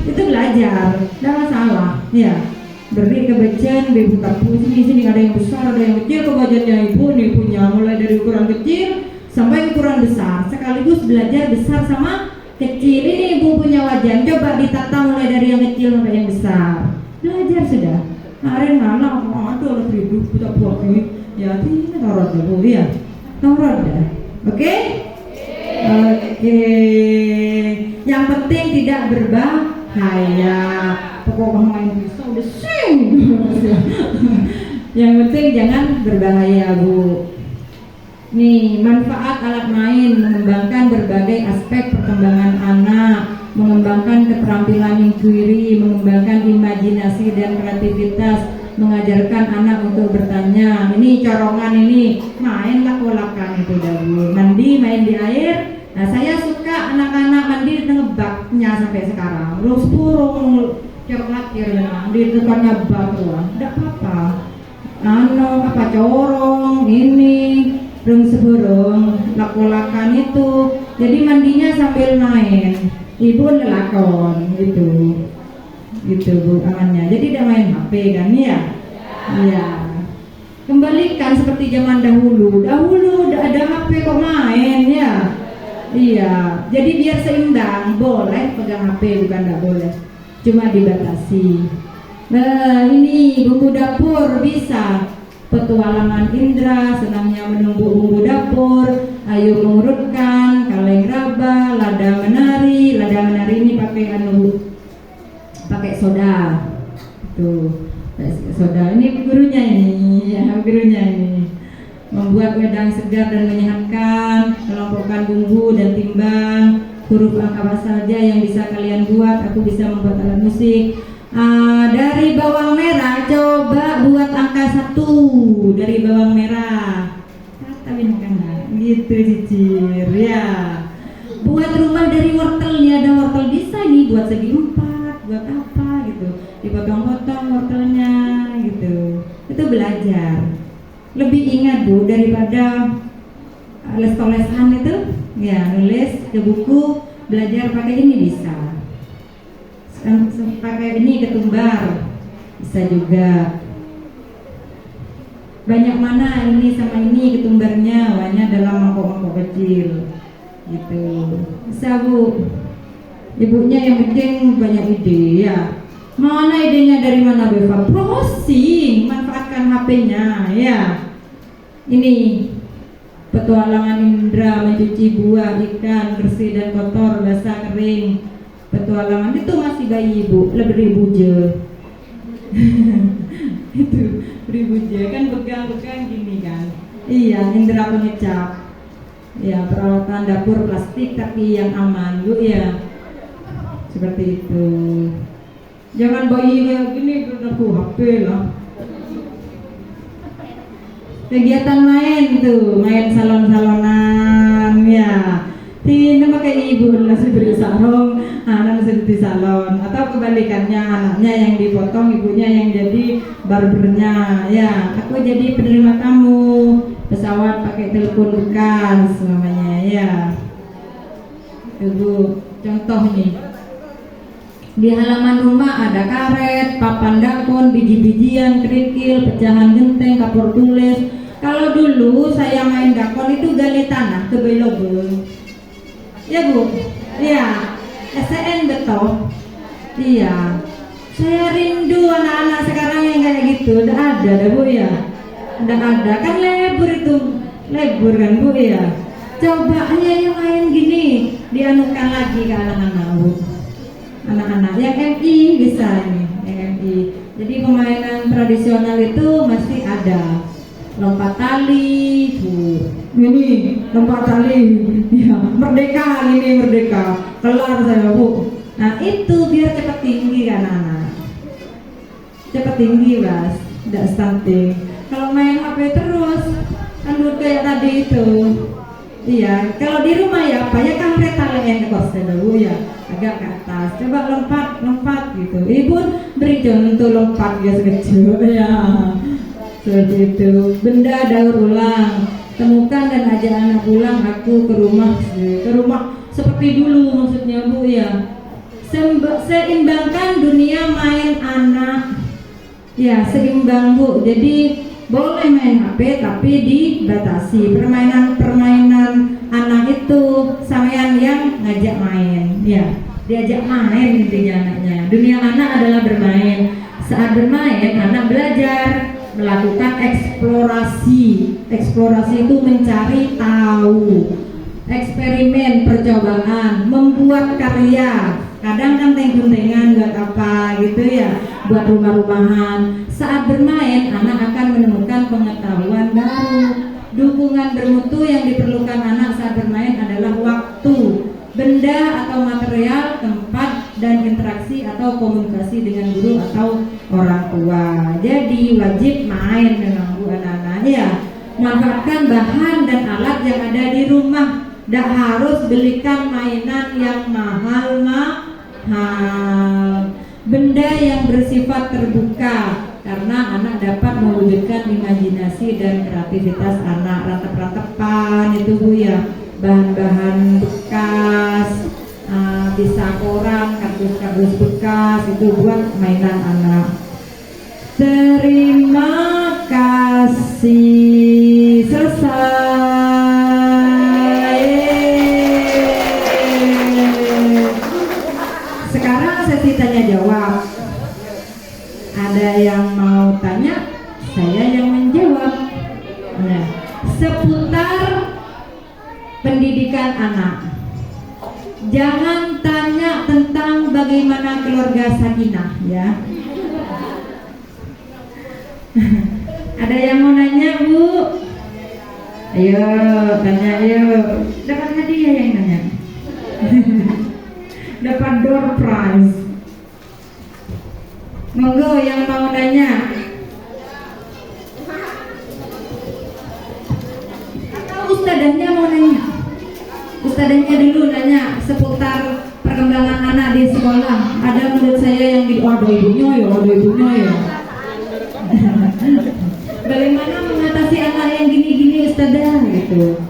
[SPEAKER 2] itu belajar, tidak masalah. Ya, beri kebecian, dibuka sini ada yang besar, ada yang kecil. Kebajannya ibu nih punya, mulai dari ukuran kecil sampai ukuran besar. Sekaligus belajar besar sama kecil. Ini ibu punya wajan, coba ditata mulai dari yang kecil sampai yang besar. Belajar sudah. Kemarin mana ada ribu kita buat ini. Ya ini taruh deh Bu ya. Taruh deh. Oke? Oke. Yang penting tidak berbahaya. Pokoknya main bisa udah sing. Yang penting jangan berbahaya Bu. Nih, manfaat alat main mengembangkan berbagai aspek perkembangan anak, mengembangkan keterampilan inquiry, mengembangkan imajinasi dan kreativitas, mengajarkan anak untuk bertanya. Ini corongan ini, main lak-lakan itu dahulu. Mandi, main di air. Nah, saya suka anak-anak mandi ngebaknya sampai sekarang. Terus burung corong di depannya bak tuh. Tidak apa-apa. Apa corong ini. Rung seburung lakolakan itu, jadi mandinya sambil main, ibu lelakon gitu Bu amannya. Jadi tidak main HP kan ya? Iya. Kembalikan seperti zaman dahulu ada HP kok main ya? Iya. Jadi biar seimbang, boleh pegang HP bukan tidak boleh, cuma dibatasi. Nah ini bumbu dapur bisa. Petualangan indra, senangnya menumbuk bumbu dapur, ayo mengurutkan, kaleng raba, lada menari. Lada menari ini pakai soda. Tuh, soda. Ini gurunya yang segar dan menyehatkan, kelompokkan bumbu dan timbang, huruf angka apa saja yang bisa kalian buat. Aku bisa membuat alat musik. Dari bawang merah, coba buat angka 1 dari bawang merah. Tapi gitu cicir ya. Buat rumah dari wortel nih, ada wortel bisa nih buat segi 4, buat apa gitu, dipotong-potong wortelnya gitu. Itu belajar. Lebih ingat Bu daripada les-lesan itu ya, nulis ke buku, belajar pakai ini bisa. Pakai ini ketumbar bisa juga. Banyak mana ini sama ini ketumbarnya, banyak dalam mangkok-mangkok kecil gitu. Bisa Bu. Ibunya yang penting banyak ide ya. Mana idenya dari mana Beva? Browsing, manfaatkan HP-nya ya. Ini petualangan Indra mencuci buah ikan bersih dan kotor, basah kering. Petualangan itu masih bayi Bu, lebih buje. Itu buje kan pegang-pegang gini kan. Iya, Indra pengecap. Ya, peralatan dapur plastik tapi yang aman Bu ya. Seperti itu. Jangan bayi kayak gini aku HP lah. Kegiatan main tuh, main salon-salonan ya. Tina pakai ibu nasi beri sarung, anak nasi di salon, atau kebalikannya anaknya yang dipotong, ibunya yang jadi barbernya. Ya, aku jadi penerima tamu pesawat pakai telepon bekas namanya ya. Ibu, contoh nih. Di halaman rumah ada karet, papan dakon, biji-bijian, kerikil, pecahan genteng, kapur tulis. Kalau dulu saya main dakon itu gali tanah ke belobeng. Ya Bu, iya, SN betul. Iya, saya rindu anak-anak sekarang yang kayak gitu. Udah ada dah Bu ya, udah ada kan lebur itu, lebur kan Bu ya. Coba yang main gini, dianukan lagi ke anak-anak Bu. Anak-anak yang MI bisa nih, yang MI. Jadi permainan tradisional itu masih ada. Lompat tali, Bu. Ini lompat tali, ya, merdeka ini merdeka, kelar saya Bu. Nah itu biar cepat tinggi kan anak, cepat tinggi Mas, tidak stunting. Kalau main HP terus, kan kayak tadi itu. Iya, kalau di rumah ya apa ya kan tali kos dulu ya, agak ke atas. Coba lompat gitu. Ibu beri contoh lompat ya sekecil ya. Seperti itu. Benda daur ulang, temukan dan ajak anak pulang aku ke rumah seperti dulu maksudnya Bu ya. Seimbangkan dunia main anak ya, seimbang Bu. Jadi boleh main HP tapi dibatasi. Permainan anak itu sampean yang ngajak main ya, diajak main intinya anaknya. Dunia anak adalah bermain. Saat bermain anak belajar melakukan eksplorasi. Eksplorasi itu mencari tahu, eksperimen, percobaan, membuat karya. Kadang kan teng-tengan buat apa gitu ya, buat rumah-rumahan. Saat bermain anak akan menemukan pengetahuan baru. Dukungan bermutu yang diperlukan anak saat bermain adalah waktu, benda atau material, tempat, dan interaksi atau komunikasi dengan guru atau orang tua. Jadi wajib main dengan Bu anak-anak ya. Manfaatkan bahan dan alat yang ada di rumah. Tidak harus belikan mainan yang mahal-mahal. Benda yang bersifat terbuka, karena anak dapat mewujudkan imajinasi dan kreativitas anak. Ratap-ratapan itu Bu ya, bahan-bahan bekas, bisa koran, kardus-kardus bekas, itu buat mainan anak. Terima kasih. Selesai. Sekarang sesi tanya jawab. Ada yang mau tanya, saya yang menjawab. Nah, seputar pendidikan anak. Jangan tanya tentang bagaimana keluarga sakinah ya. Ada yang mau nanya Bu? Ayo, tanya ayo. Dapat hadiah yang nanya. Dapat door prize. Monggo yang mau nanya. Atau ustadahnya mau nanya. Ustadahnya dulu nanya seputar perkembangan anak di sekolah. Ada menurut saya yang di ada ibunya ya. Bagaimana mengatasi anak yang gini-gini ustadzah gitu.